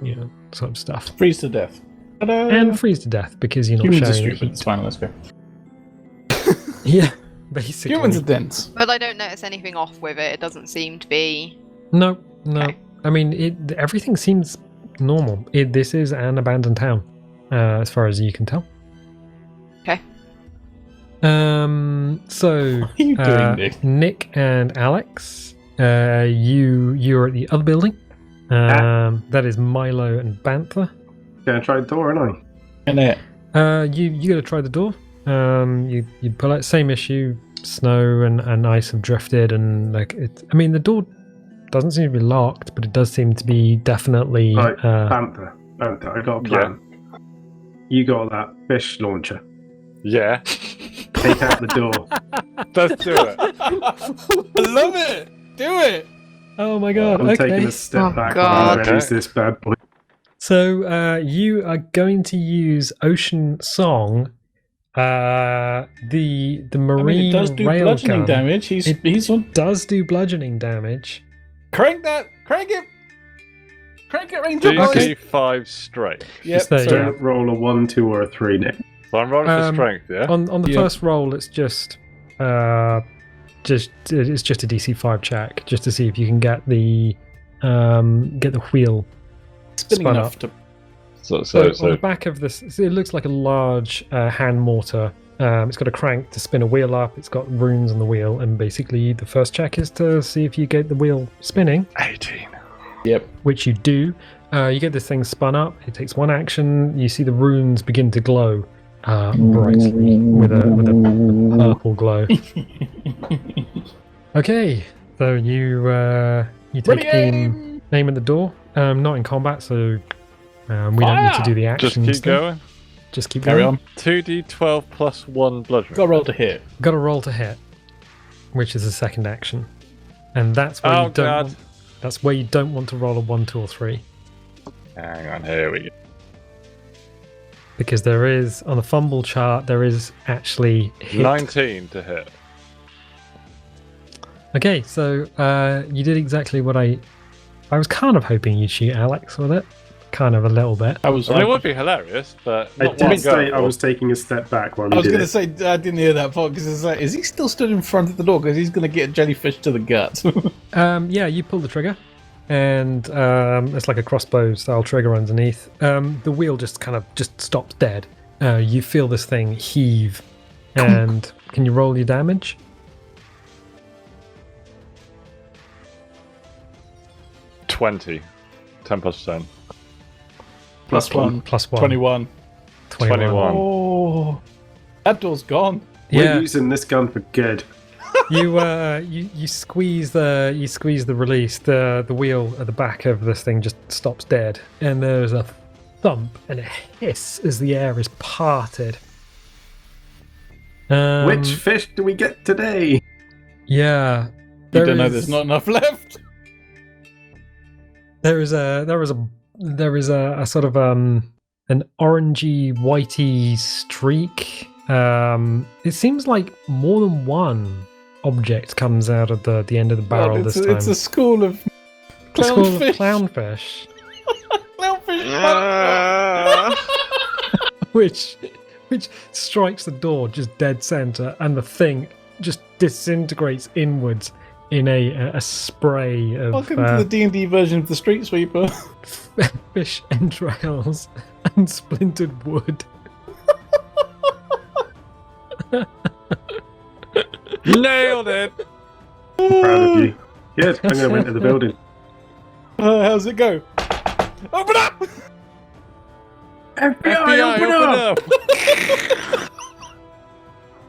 Speaker 1: sort of stuff,
Speaker 4: Freeze to death. Ta-da!
Speaker 1: and freeze to death because you're not
Speaker 4: Humans are
Speaker 1: sharing the
Speaker 4: stupid.
Speaker 1: heat.
Speaker 4: It's fine, let's go.
Speaker 1: Yeah, basically.
Speaker 6: Humans are dense.
Speaker 5: But I don't notice anything off with it. It doesn't seem to be.
Speaker 1: No.
Speaker 5: Okay.
Speaker 1: I mean, everything seems normal. This is an abandoned town, as far as you can tell.
Speaker 5: Okay.
Speaker 1: So
Speaker 4: What are you doing, Nick?
Speaker 1: Nick and Alex, you're at the other building. That is Milo and Banther.
Speaker 2: Gonna try the door, aren't
Speaker 4: In it.
Speaker 1: You gotta try the door. You pull out, same issue. Snow and ice have drifted, and like it. I mean, the door doesn't seem to be locked, but it does seem to be definitely.
Speaker 2: I? Right, Banther, I got a plan.
Speaker 3: Yeah.
Speaker 2: You got that fish launcher.
Speaker 3: Yeah.
Speaker 2: Take out the door.
Speaker 3: Let's do it.
Speaker 6: I love it. Do it.
Speaker 1: Oh my god!
Speaker 2: I'm
Speaker 1: Okay.
Speaker 2: taking a step
Speaker 5: Oh,
Speaker 2: back
Speaker 5: God.
Speaker 2: and raise this bad boy.
Speaker 1: So you are going to use Ocean Song. The marine
Speaker 4: it does do
Speaker 1: rail
Speaker 4: bludgeoning
Speaker 1: gun
Speaker 4: damage. He's on.
Speaker 1: does do bludgeoning damage.
Speaker 6: Crank that. Crank it. Crank it, Ranger boys.
Speaker 3: D5 strength.
Speaker 6: Yep.
Speaker 1: Just there,
Speaker 6: so-
Speaker 1: yeah.
Speaker 2: Don't roll a 1, 2, or a 3, Nick.
Speaker 3: So I'm rolling for strength, yeah?
Speaker 1: On the
Speaker 4: Yeah.
Speaker 1: first roll, it's just a DC 5 check, just to see if you can get the wheel
Speaker 4: Spinning
Speaker 1: spun
Speaker 4: enough
Speaker 1: up.
Speaker 4: to.
Speaker 1: So on the back of this, so it looks like a large hand mortar. It's got a crank to spin a wheel up. It's got runes on the wheel, and basically the first check is to see if you get the wheel spinning,
Speaker 3: 18.
Speaker 4: Yep.
Speaker 1: which you do. You get this thing spun up. It takes one action. You see the runes begin to glow brightly with a purple glow. Okay, so you take aim at the door. Not in combat, so we don't need to do the
Speaker 3: Just
Speaker 1: actions.
Speaker 3: keep going.
Speaker 1: Just keep
Speaker 4: Carry
Speaker 1: going.
Speaker 4: on.
Speaker 3: 2d12 plus 1 bludgeoning.
Speaker 4: Got a roll to hit.
Speaker 1: Got to roll to hit, which is the second action, and that's where
Speaker 3: Oh,
Speaker 1: you don't.
Speaker 3: God.
Speaker 1: Want, that's where you don't want to roll a 1, 2, or 3,
Speaker 3: Hang on, here we go.
Speaker 1: because there is on the fumble chart there is actually hit.
Speaker 3: 19 to hit.
Speaker 1: Okay, so you did exactly what I was kind of hoping you'd shoot Alex with it, kind of a little bit.
Speaker 4: I was.
Speaker 3: I mean, it would be hilarious, but
Speaker 2: I
Speaker 3: not one
Speaker 2: did say
Speaker 3: go.
Speaker 2: I was taking a step back while
Speaker 6: I
Speaker 2: we
Speaker 6: was
Speaker 2: did
Speaker 6: going to
Speaker 2: it.
Speaker 6: say, I didn't hear that part because it's like, is he still stood in front of the door? Because he's going to get jellyfish to the gut.
Speaker 1: Yeah, you pull the trigger, and it's like a crossbow style trigger underneath. The wheel just stops dead. You feel this thing heave, and can you roll your damage?
Speaker 3: $20. 10 plus 10.
Speaker 4: plus one.
Speaker 1: Plus 1.
Speaker 4: 21.
Speaker 3: 21.
Speaker 4: Oh, that door's gone.
Speaker 2: We're
Speaker 1: Yeah,
Speaker 2: using this gun for good.
Speaker 1: you squeeze the release. The wheel at the back of this thing just stops dead, and there's a thump and a hiss as the air is parted.
Speaker 2: Which fish do we get today?
Speaker 1: Yeah,
Speaker 4: You
Speaker 1: there
Speaker 4: don't know.
Speaker 1: is-
Speaker 4: There's not enough left.
Speaker 1: There is a sort of an orangey whitey streak. It seems like more than one object comes out of the end of the barrel
Speaker 4: God,
Speaker 1: this
Speaker 4: it's,
Speaker 1: time.
Speaker 4: it's a school of
Speaker 1: A school of
Speaker 4: clownfish.
Speaker 1: clownfish, which strikes the door just dead center, and the thing just disintegrates inwards in a spray of
Speaker 4: Welcome to the D&D version of the Street Sweeper.
Speaker 1: fish entrails and splintered wood.
Speaker 3: Nailed it!
Speaker 2: I'm proud of you. Good. I'm going to enter the building.
Speaker 4: How's it go? Open up!
Speaker 2: FBI, open up!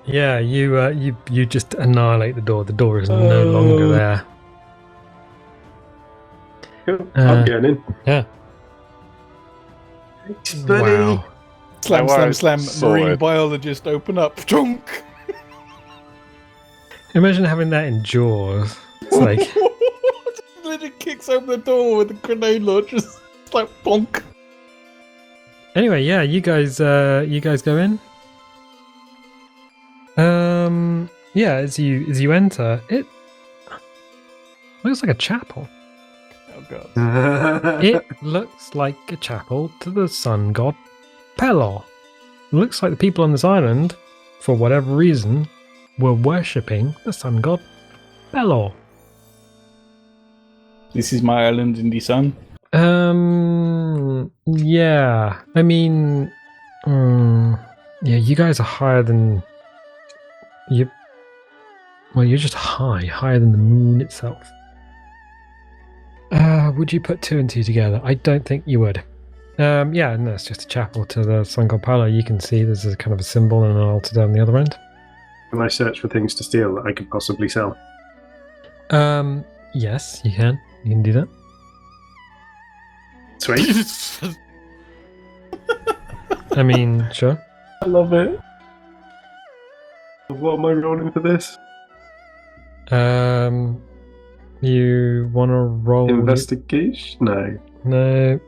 Speaker 1: Yeah, you just annihilate the door. The door is no longer there.
Speaker 2: Cool. I'm going in.
Speaker 1: Yeah.
Speaker 2: Thanks, buddy.
Speaker 1: Wow.
Speaker 4: Slam,
Speaker 3: No
Speaker 4: slam,
Speaker 3: worries.
Speaker 4: slam. Marine
Speaker 3: Sorted.
Speaker 4: biologist, open up. Chunk!
Speaker 1: Imagine having that in Jaws. It's like,
Speaker 4: Literally kicks open the door with a grenade launcher. It's like bonk.
Speaker 1: anyway, yeah, you guys go in. Yeah, as you enter, it looks like a chapel.
Speaker 4: Oh god.
Speaker 1: It looks like a chapel to the sun god Pelor. Looks like the people on this island, for whatever reason, were worshipping the sun god Pelor.
Speaker 4: This is my island in the sun.
Speaker 1: Yeah. I mean, yeah, you guys are higher than you. Well, you're just higher than the moon itself. would you put two and two together? I don't think you would. Yeah, no, it's just a chapel to the sun god Palo. You can see there's a kind of a symbol and an altar down the other end.
Speaker 2: Can I search for things to steal that I could possibly sell?
Speaker 1: Yes, you can. You can do that.
Speaker 2: Sweet.
Speaker 1: I mean, sure.
Speaker 6: I love it.
Speaker 2: What am I rolling for this?
Speaker 1: You want to roll
Speaker 2: Investigation? No.
Speaker 1: No.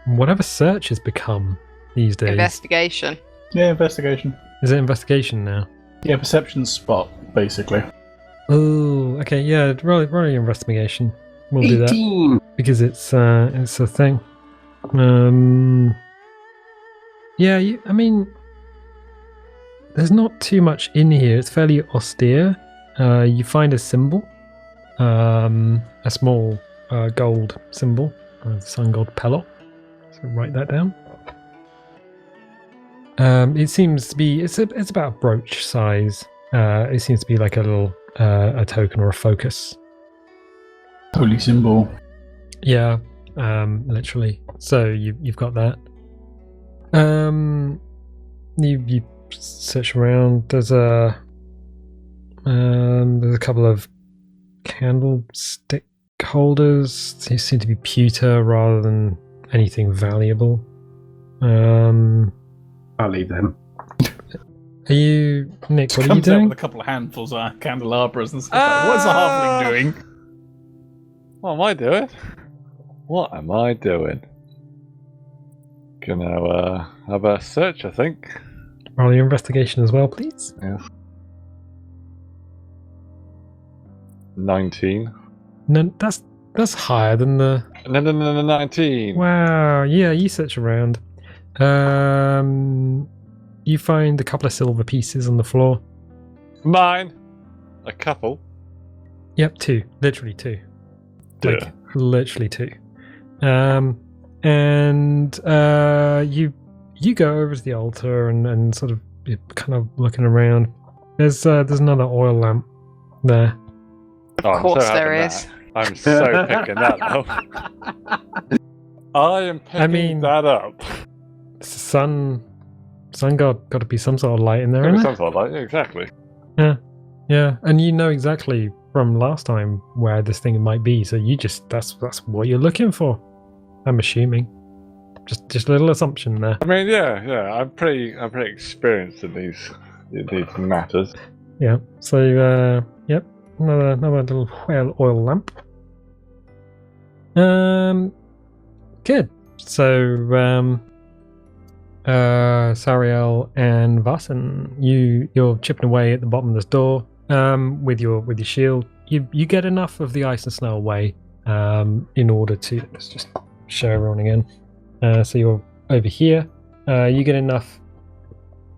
Speaker 1: Whatever search has become these days.
Speaker 5: Investigation.
Speaker 6: Yeah, investigation.
Speaker 1: Is it investigation now?
Speaker 6: Yeah, perception spot, basically.
Speaker 1: Oh, okay. Yeah, roll your investigation. We'll do that
Speaker 2: 18!
Speaker 1: because it's a thing. Yeah, I mean, there's not too much in here. It's fairly austere. You find a symbol, a small gold symbol of the sun god Pelor. So write that down. It seems to be it's about a brooch size. It seems to be like a little a token or a focus.
Speaker 6: Holy symbol.
Speaker 1: Yeah, literally. So you've got that. You search around. There's a couple of candlestick holders. They seem to be pewter rather than anything valuable.
Speaker 2: I'll leave them.
Speaker 1: Are you, Nick? What are you
Speaker 6: Comes out
Speaker 1: doing?
Speaker 6: with a couple of handfuls of candelabras and stuff. What's a halfling doing?
Speaker 3: What am I doing? What am I doing? Gonna have a search, I think.
Speaker 1: Roll your investigation as well, please.
Speaker 3: Yes. 19.
Speaker 1: No, that's higher than the.
Speaker 3: No, 19.
Speaker 1: Wow. Yeah, you search around. You find a couple of silver pieces on the floor.
Speaker 3: Mine. A couple.
Speaker 1: Yep, two. Literally two. Like
Speaker 3: Yeah.
Speaker 1: literally two. And you go over to the altar and sort of you're kind of looking around. There's another oil lamp there.
Speaker 3: Oh,
Speaker 5: Of course
Speaker 3: I'm so
Speaker 5: there
Speaker 3: having
Speaker 5: is.
Speaker 3: that. I'm so picking that up. I am picking that up.
Speaker 1: Sun god got to be some sort of light in there,
Speaker 3: Maybe
Speaker 1: isn't
Speaker 3: some
Speaker 1: it?
Speaker 3: sort of light, yeah, exactly.
Speaker 1: Yeah, and you know exactly from last time where this thing might be, so you just that's what you're looking for. I'm assuming. Just a little assumption there.
Speaker 3: I mean, yeah. I'm pretty experienced in these matters.
Speaker 1: Yeah. So yep, another little oil lamp. Good. So Sariel and Vasen, you're chipping away at the bottom of this door with your shield. You get enough of the ice and snow away in order to let's just show everyone again. So you're over here. You get enough.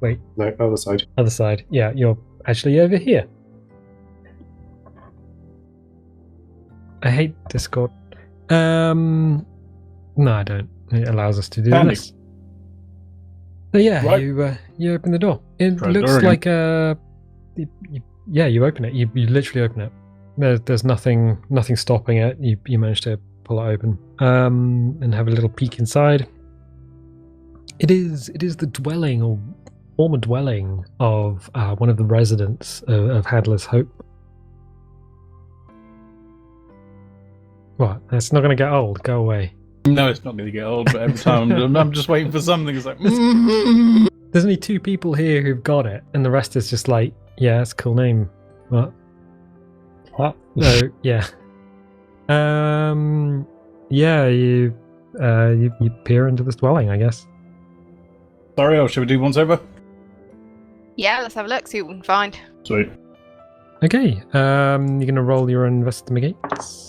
Speaker 1: Wait,
Speaker 2: No, other side.
Speaker 1: other side. Yeah, you're actually over here. I hate Discord. No, I don't. It allows us to do
Speaker 6: Panic.
Speaker 1: this. So yeah,
Speaker 6: Right.
Speaker 1: you open the door. It
Speaker 6: Try
Speaker 1: looks
Speaker 6: door
Speaker 1: like you open it. You literally open it. There's nothing stopping it. You manage to pull it open and have a little peek inside. It is the dwelling or former dwelling of one of the residents of Hadler's Hope. What? That's not going to get old. Go away.
Speaker 6: No, it's not going to get old, but every time I'm just waiting for something. It's like,
Speaker 1: There's only two people here who've got it, and the rest is just like, yeah, it's a cool name. What? No, yeah. Yeah, you peer into this dwelling, I guess.
Speaker 6: Sariel, should we do once over?
Speaker 5: Yeah, let's have a look, see what we can find.
Speaker 6: Sweet.
Speaker 1: Okay, you're gonna roll your investigates.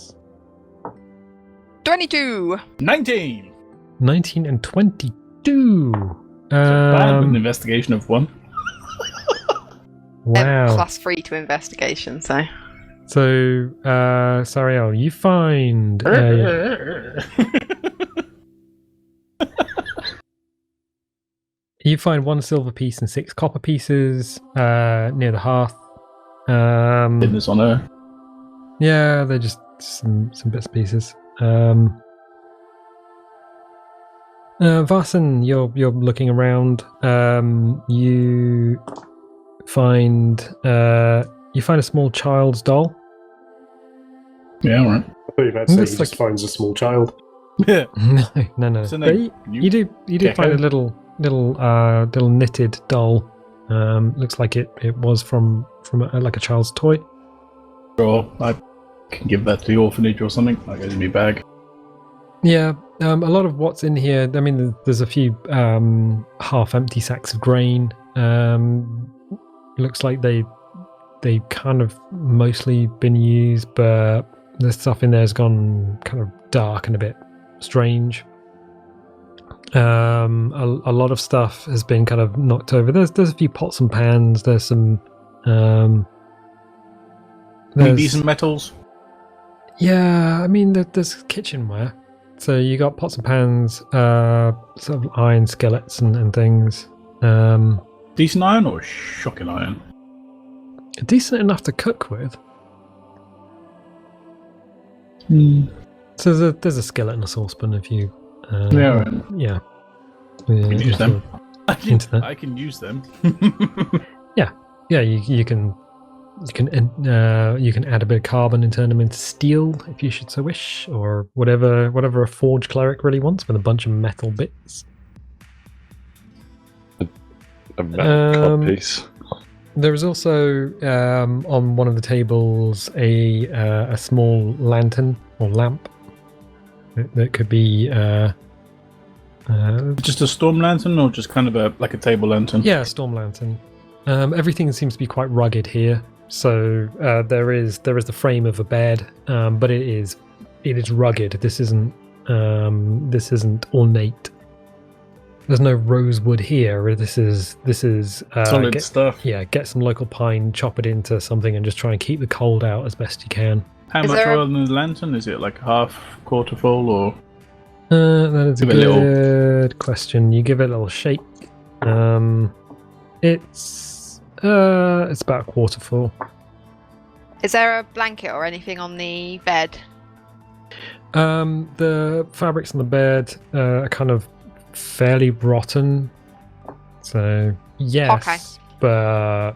Speaker 5: 22!
Speaker 6: 19!
Speaker 1: 19 and 22.
Speaker 6: Bad with an investigation of 1.
Speaker 1: Wow.
Speaker 5: +3 to investigation, so.
Speaker 1: So, Sariel, you find you find 1 silver piece and 6 copper pieces near the hearth.
Speaker 6: Did this on her.
Speaker 1: Yeah, they're just some bits and pieces. Varson, you're looking around. You find a small child's doll.
Speaker 6: Yeah, all right.
Speaker 2: I thought you were about to say
Speaker 1: Looks
Speaker 2: he just
Speaker 1: like-
Speaker 2: finds a small child.
Speaker 6: Yeah.
Speaker 1: No.
Speaker 6: What's her
Speaker 1: But
Speaker 6: name?
Speaker 1: you do find a little knitted doll. Looks like it was from like a child's toy.
Speaker 6: Or I can give that to the orphanage or something. Like in my bag.
Speaker 1: Yeah, a lot of what's in here. I mean, there's a few half-empty sacks of grain. Looks like they kind of mostly been used, but the stuff in there has gone kind of dark and a bit strange. A lot of stuff has been kind of knocked over. There's a few pots and pans. There's some.
Speaker 6: Any decent metals?
Speaker 1: Yeah, I mean, there's kitchenware. So you got pots and pans, sort of iron skillets and things.
Speaker 6: Decent iron or shocking iron?
Speaker 1: Decent enough to cook with.
Speaker 6: Hmm.
Speaker 1: So there's a skillet and a saucepan if you.
Speaker 6: Yeah, right.
Speaker 1: Yeah.
Speaker 6: Can use them.
Speaker 1: Internet.
Speaker 6: I can use them.
Speaker 1: Yeah, you can add a bit of carbon and turn them into steel if you should so wish, or whatever a forge cleric really wants with a bunch of metal bits.
Speaker 3: A metal piece.
Speaker 1: There is also on one of the tables a small lantern or lamp that could be
Speaker 6: Just a storm lantern or just kind of a table lantern?
Speaker 1: yeah, a storm lantern. Everything seems to be quite rugged here. So there is the frame of a bed, but it is rugged. This isn't ornate. There's no rosewood here. This is
Speaker 6: Solid stuff.
Speaker 1: Yeah, get some local pine, chop it into something, and just try and keep the cold out as best you can.
Speaker 6: How
Speaker 5: Is
Speaker 6: much
Speaker 5: there a-
Speaker 6: oil in the lantern? Is it like half, quarter full, or?
Speaker 1: That is a
Speaker 6: Give it a little-
Speaker 1: good question. You give it a little shake. It's about a quarter full.
Speaker 5: Is there a blanket or anything on the bed?
Speaker 1: The fabrics on the bed are kind of fairly rotten. So yes,
Speaker 5: Okay.
Speaker 1: but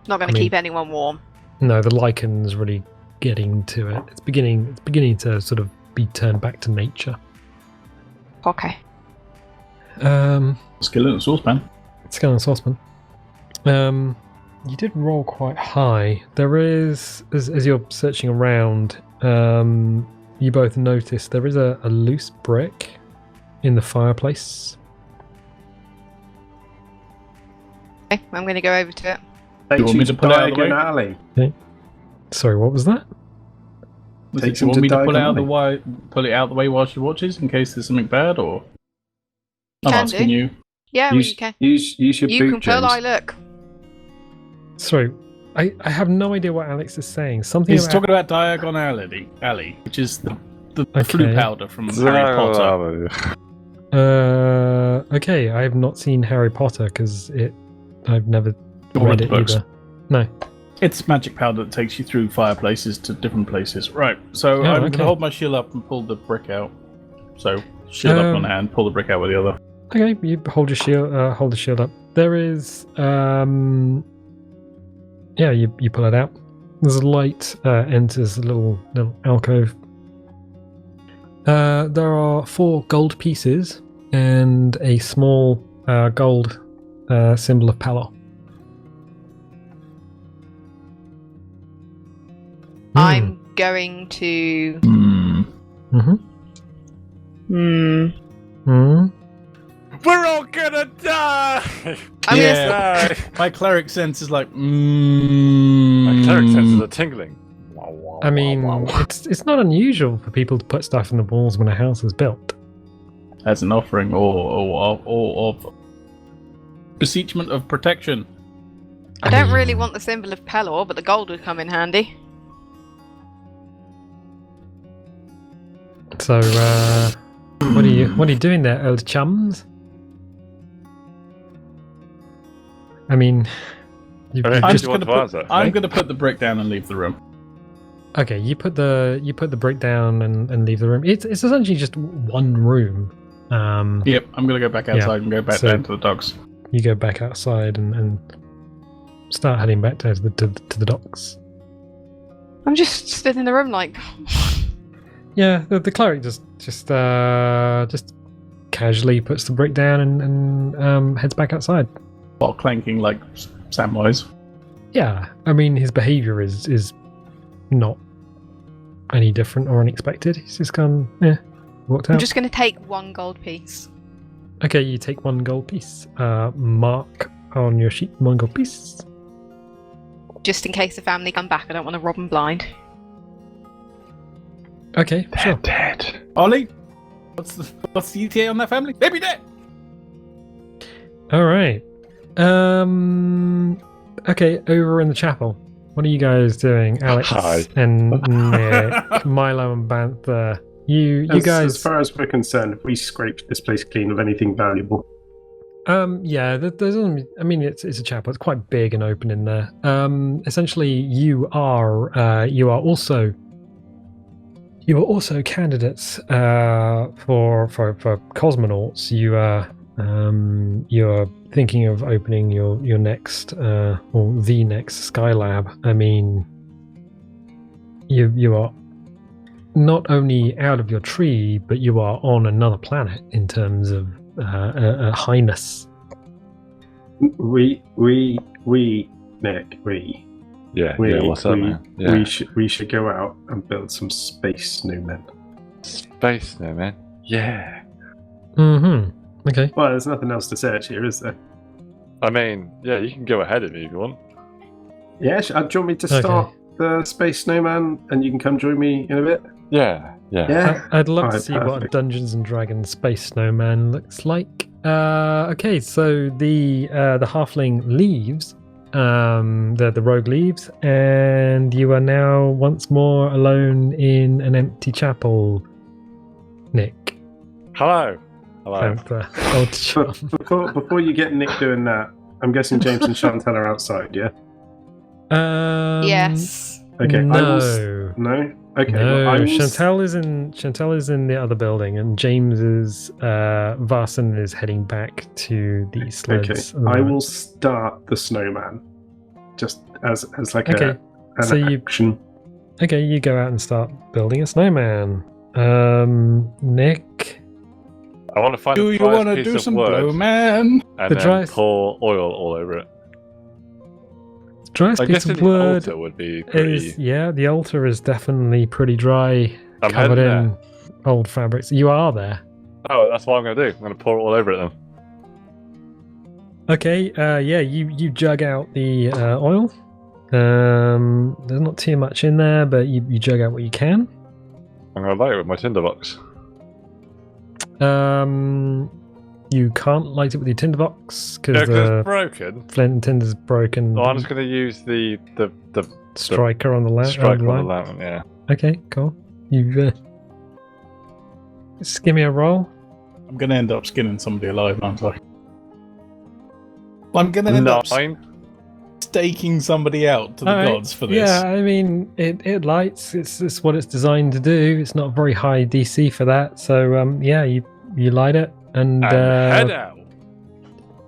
Speaker 5: Not going
Speaker 1: I
Speaker 5: to
Speaker 1: mean-
Speaker 5: keep anyone warm.
Speaker 1: no, the lichen's really getting to it. It's beginning to sort of be turned back to nature.
Speaker 5: Okay.
Speaker 6: Skillet and saucepan.
Speaker 1: Skill and saucepan. You did roll quite high. There is, as you're searching around, you both notice there is a loose brick in the fireplace.
Speaker 5: Okay, I'm going to go over to it.
Speaker 6: You want me to pull it out of the way?
Speaker 2: Alley.
Speaker 1: Sorry, what was that?
Speaker 6: Do
Speaker 2: Takes
Speaker 6: you
Speaker 2: him
Speaker 6: want
Speaker 2: to
Speaker 6: me to pull it
Speaker 2: Diagon
Speaker 6: out of the
Speaker 2: Alley.
Speaker 6: pull it out of the way while she watches in case there's something bad, or?
Speaker 5: You
Speaker 6: I'm
Speaker 5: can
Speaker 6: asking
Speaker 5: do.
Speaker 6: you.
Speaker 5: Yeah, well, you can.
Speaker 2: Use your
Speaker 5: You
Speaker 2: boot,
Speaker 5: can pull,
Speaker 2: James.
Speaker 5: I look.
Speaker 1: Sorry, I have no idea what Alex is saying. Something
Speaker 6: He's
Speaker 1: about
Speaker 6: talking about Diagon Alley, which is the flu
Speaker 1: Okay.
Speaker 6: powder from Harry Potter.
Speaker 1: Okay, I have not seen Harry Potter because I've never
Speaker 6: Or
Speaker 1: read
Speaker 6: the
Speaker 1: it
Speaker 6: books.
Speaker 1: either. No.
Speaker 6: It's magic powder that takes you through fireplaces to different places. Right, so
Speaker 1: Oh,
Speaker 6: I'm going
Speaker 1: okay.
Speaker 6: to hold my shield up and pull the brick out. So, shield up on one hand, pull the brick out with the other.
Speaker 1: Okay, you hold your shield. Hold the shield up. There is, yeah, you pull it out. There's a light enters a little alcove. There are 4 gold pieces and a small gold symbol of Pelor.
Speaker 5: I'm going to.
Speaker 1: Mm-hmm.
Speaker 3: We're all gonna die!
Speaker 5: I'm
Speaker 6: Yeah. My cleric sense is like,
Speaker 3: My cleric senses are tingling.
Speaker 1: I mean, it's not unusual for people to put stuff in the walls when a house is built.
Speaker 6: as an offering or of beseechment of protection.
Speaker 5: I don't really want the symbol of Pelor, but the gold would come in handy.
Speaker 1: So, what are you doing there, old chums? I mean,
Speaker 3: I think
Speaker 6: I'm
Speaker 3: you
Speaker 6: just
Speaker 3: want
Speaker 6: gonna
Speaker 3: to answer.
Speaker 6: I'm
Speaker 3: eh?
Speaker 6: going to put the brick down and leave the room.
Speaker 1: Okay, you put the brick down and leave the room. It's essentially just one room.
Speaker 4: Yep, I'm gonna go back outside and go back down to the docks.
Speaker 1: You go back outside and start heading back to the docks.
Speaker 5: I'm just stood in the room like.
Speaker 1: Yeah, the cleric just casually puts the brick down and heads back outside.
Speaker 4: While clanking like Samwise.
Speaker 1: Yeah, I mean his behaviour is not any different or unexpected. He's just gone, walked out.
Speaker 5: I'm just going to take 1 gold piece.
Speaker 1: Okay, you take 1 gold piece. Mark on your sheet 1 gold piece.
Speaker 5: Just in case the family come back, I don't want to rob them blind.
Speaker 1: Okay, sure.
Speaker 3: Dead.
Speaker 4: Ollie, what's the ETA on that family? They be dead.
Speaker 1: All right. Okay, over in the chapel. What are you guys doing, Alex
Speaker 3: Hi.
Speaker 1: and Nick, Milo and Banther? You guys.
Speaker 2: As far as we're concerned, we scraped this place clean of anything valuable.
Speaker 1: Yeah, there's. I mean, it's a chapel. It's quite big and open in there. Essentially, you are also candidates for cosmonauts. You're thinking of opening your next or the next Skylab. I mean, you are not only out of your tree, but you are on another planet in terms of a highness.
Speaker 2: We, Nick,
Speaker 3: Yeah, what's up, man? Yeah.
Speaker 2: we should go out and build some space snowmen.
Speaker 3: Space now, man. Yeah.
Speaker 1: Mm-hmm. Okay.
Speaker 2: Well, there's nothing else to search here, is there?
Speaker 3: I mean, yeah, you can go ahead of me if you want.
Speaker 2: Yeah, do you want me to start the space snowman and you can come join me in a bit?
Speaker 3: Yeah.
Speaker 1: I'd love to
Speaker 2: Alright,
Speaker 1: see what a
Speaker 2: perfect.
Speaker 1: Dungeons and Dragons space snowman looks like. Okay, so the halfling leaves, the rogue leaves, and you are now once more alone in an empty chapel. Nick,
Speaker 3: Hello.
Speaker 1: Panther, old chum.
Speaker 2: Before you get Nick doing that, I'm guessing James and Chantelle are outside, yeah?
Speaker 5: Yes.
Speaker 2: Okay.
Speaker 1: No.
Speaker 2: No? Okay.
Speaker 1: No,
Speaker 2: well, I will
Speaker 1: Chantelle is in the other building, and James's Varson is heading back to the sleds.
Speaker 2: Okay.
Speaker 1: at the
Speaker 2: I
Speaker 1: moment.
Speaker 2: will start the snowman. Just as like
Speaker 1: Okay,
Speaker 2: an
Speaker 1: so you-
Speaker 2: action.
Speaker 1: Okay, you go out and start building a snowman. Nick,
Speaker 3: I want to find
Speaker 4: Do
Speaker 3: a
Speaker 4: you
Speaker 3: dry
Speaker 4: want to
Speaker 3: piece
Speaker 4: do
Speaker 3: of
Speaker 4: some
Speaker 3: wood
Speaker 4: blow, man?
Speaker 3: and
Speaker 1: The
Speaker 3: then
Speaker 1: dry-
Speaker 3: pour oil all over it.
Speaker 1: driest
Speaker 3: I
Speaker 1: piece
Speaker 3: guess
Speaker 1: of
Speaker 3: the
Speaker 1: wood
Speaker 3: altar would be pretty.
Speaker 1: is the altar is definitely pretty dry,
Speaker 3: I'm
Speaker 1: covered
Speaker 3: heading
Speaker 1: in old fabrics. You are there.
Speaker 3: Oh, that's what I'm going to do. I'm going to pour it all over it then.
Speaker 1: Okay, you jug out the oil. There's not too much in there, but you jug out what you can.
Speaker 3: I'm going to light it with my tinderbox.
Speaker 1: You can't light it with your tinderbox
Speaker 3: Yeah,
Speaker 1: because
Speaker 3: because
Speaker 1: the
Speaker 3: it's broken.
Speaker 1: flint and tinder's broken.
Speaker 3: Well, I'm just going to use the
Speaker 1: striker on the left.
Speaker 3: striker on the lantern, yeah.
Speaker 1: Okay, cool. You just give me a roll.
Speaker 6: I'm going to end up skinning somebody alive, aren't I? I'm going to end up
Speaker 3: 9.
Speaker 6: staking somebody out to the
Speaker 1: Alright,
Speaker 6: gods for this.
Speaker 1: Yeah, I mean, it lights. It's what it's designed to do. It's not very high DC for that. So you light it and
Speaker 3: head out.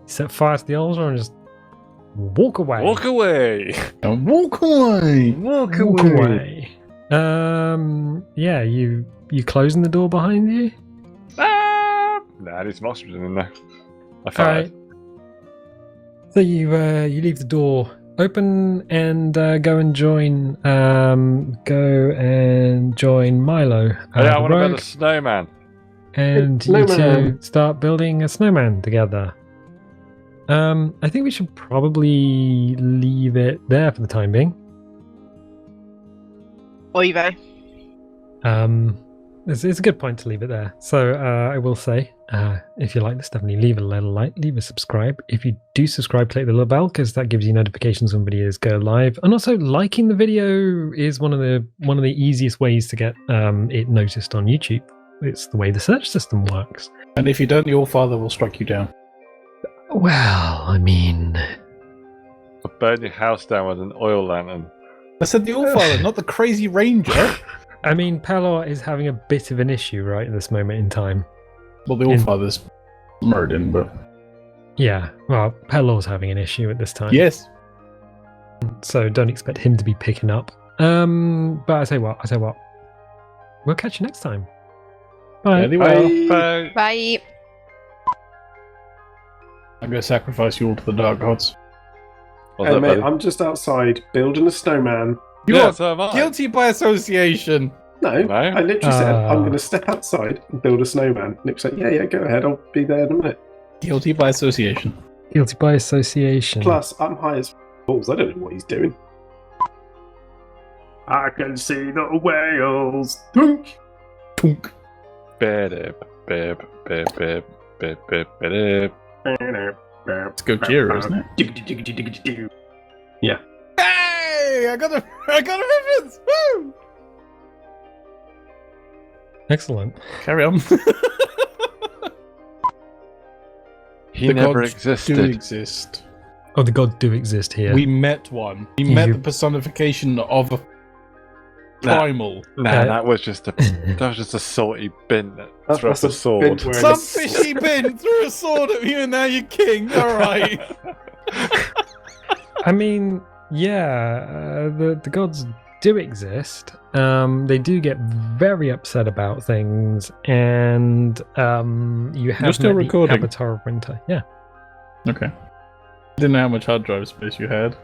Speaker 1: set fire to the altar and just walk away.
Speaker 3: Walk away.
Speaker 6: And walk away!
Speaker 3: Walk
Speaker 1: Walk away. You closing the door behind you.
Speaker 3: Nah, I need some oxygen in there. I
Speaker 1: All
Speaker 3: fired.
Speaker 1: right. So you leave the door open and go and join Milo.
Speaker 3: Yeah, I
Speaker 1: the
Speaker 3: want to build
Speaker 1: rogue,
Speaker 3: a snowman.
Speaker 1: and
Speaker 2: Hey,
Speaker 1: you
Speaker 2: snowman.
Speaker 1: two start building a snowman together. I think we should probably leave it there for the time being.
Speaker 5: Oive.
Speaker 1: It's a good point to leave it there. So I will say, if you like this, definitely leave a little like, leave a subscribe. If you do subscribe, click the little bell because that gives you notifications when videos go live. And also, liking the video is one of the easiest ways to get it noticed on YouTube. It's the way the search system works.
Speaker 6: And if you don't, your father will strike you down.
Speaker 1: Well, I mean,
Speaker 3: I'll burn your house down with an oil lantern.
Speaker 6: I said the Allfather, not the crazy ranger.
Speaker 1: I mean, Pelor is having a bit of an issue right at this moment in time.
Speaker 6: Well, the Allfather's murdered, but
Speaker 1: Yeah, well, Pelor's having an issue at this time.
Speaker 6: yes.
Speaker 1: So don't expect him to be picking up. But I say what? We'll catch you next time. Bye.
Speaker 6: Very well.
Speaker 3: Bye.
Speaker 5: Bye.
Speaker 6: I'm going to sacrifice you all to the dark gods.
Speaker 3: What's
Speaker 2: Hey
Speaker 3: up,
Speaker 2: mate,
Speaker 3: buddy?
Speaker 2: I'm just outside building a snowman.
Speaker 6: You
Speaker 3: Yeah,
Speaker 6: are
Speaker 3: so am I.
Speaker 6: guilty by association.
Speaker 2: No,
Speaker 3: No?
Speaker 2: I literally said I'm
Speaker 1: Ah.
Speaker 2: going to step outside and build a snowman. Nick said, yeah, go ahead. I'll be there in a minute.
Speaker 6: Guilty by association.
Speaker 1: Guilty by association.
Speaker 2: Plus, I'm high as balls. I don't know what he's doing. I can see the whales. Dunk.
Speaker 6: Tunk. It's Gojira, isn't it?
Speaker 2: Yeah.
Speaker 6: Hey! I got a reference! Woo!
Speaker 1: Excellent.
Speaker 6: Carry on.
Speaker 3: He
Speaker 6: The
Speaker 3: never
Speaker 6: gods
Speaker 3: existed.
Speaker 6: do exist.
Speaker 1: Oh, the gods do exist here.
Speaker 6: We met one. We met
Speaker 1: You-
Speaker 6: the personification of a primal.
Speaker 3: Nah, that was just a salty bin that
Speaker 2: That's
Speaker 3: thrust a
Speaker 2: a
Speaker 3: sword.
Speaker 2: bin where-
Speaker 6: Some fishy bin threw a sword at you and now you're king. Alright.
Speaker 1: I mean, yeah, the gods do exist. They do get very upset about things, and you have
Speaker 6: still
Speaker 1: met the
Speaker 6: recording?
Speaker 1: Avatar of Winter. Yeah.
Speaker 6: Okay. I didn't know how much hard drive space you had.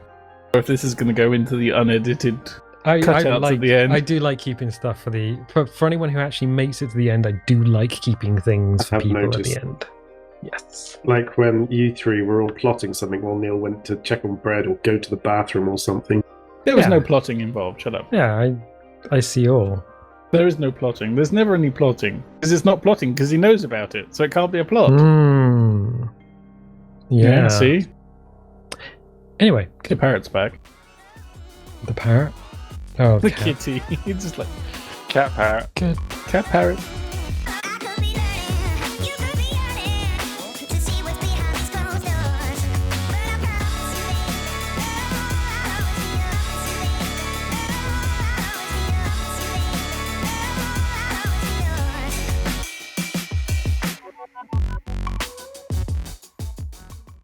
Speaker 6: Or if this is going to go into the unedited. Cutouts at the end.
Speaker 1: I do like keeping stuff for anyone who actually makes it to the end. I do like keeping things
Speaker 2: I
Speaker 1: for
Speaker 2: have
Speaker 1: people
Speaker 2: noticed.
Speaker 1: at the end. Yes.
Speaker 2: Like when you three were all plotting something while Neil went to check on bread or go to the bathroom or something.
Speaker 6: There was
Speaker 1: Yeah.
Speaker 6: no plotting involved. Shut up.
Speaker 1: Yeah, I see all.
Speaker 6: There is no plotting. There's never any plotting. Because it's not plotting because he knows about it. So it can't be a plot.
Speaker 1: Mm. Yeah.
Speaker 6: See?
Speaker 1: Anyway,
Speaker 6: The parrot's back.
Speaker 1: the parrot. Oh,
Speaker 6: The
Speaker 1: cat.
Speaker 6: kitty. He's just like,
Speaker 3: Cat parrot.
Speaker 6: cat parrot.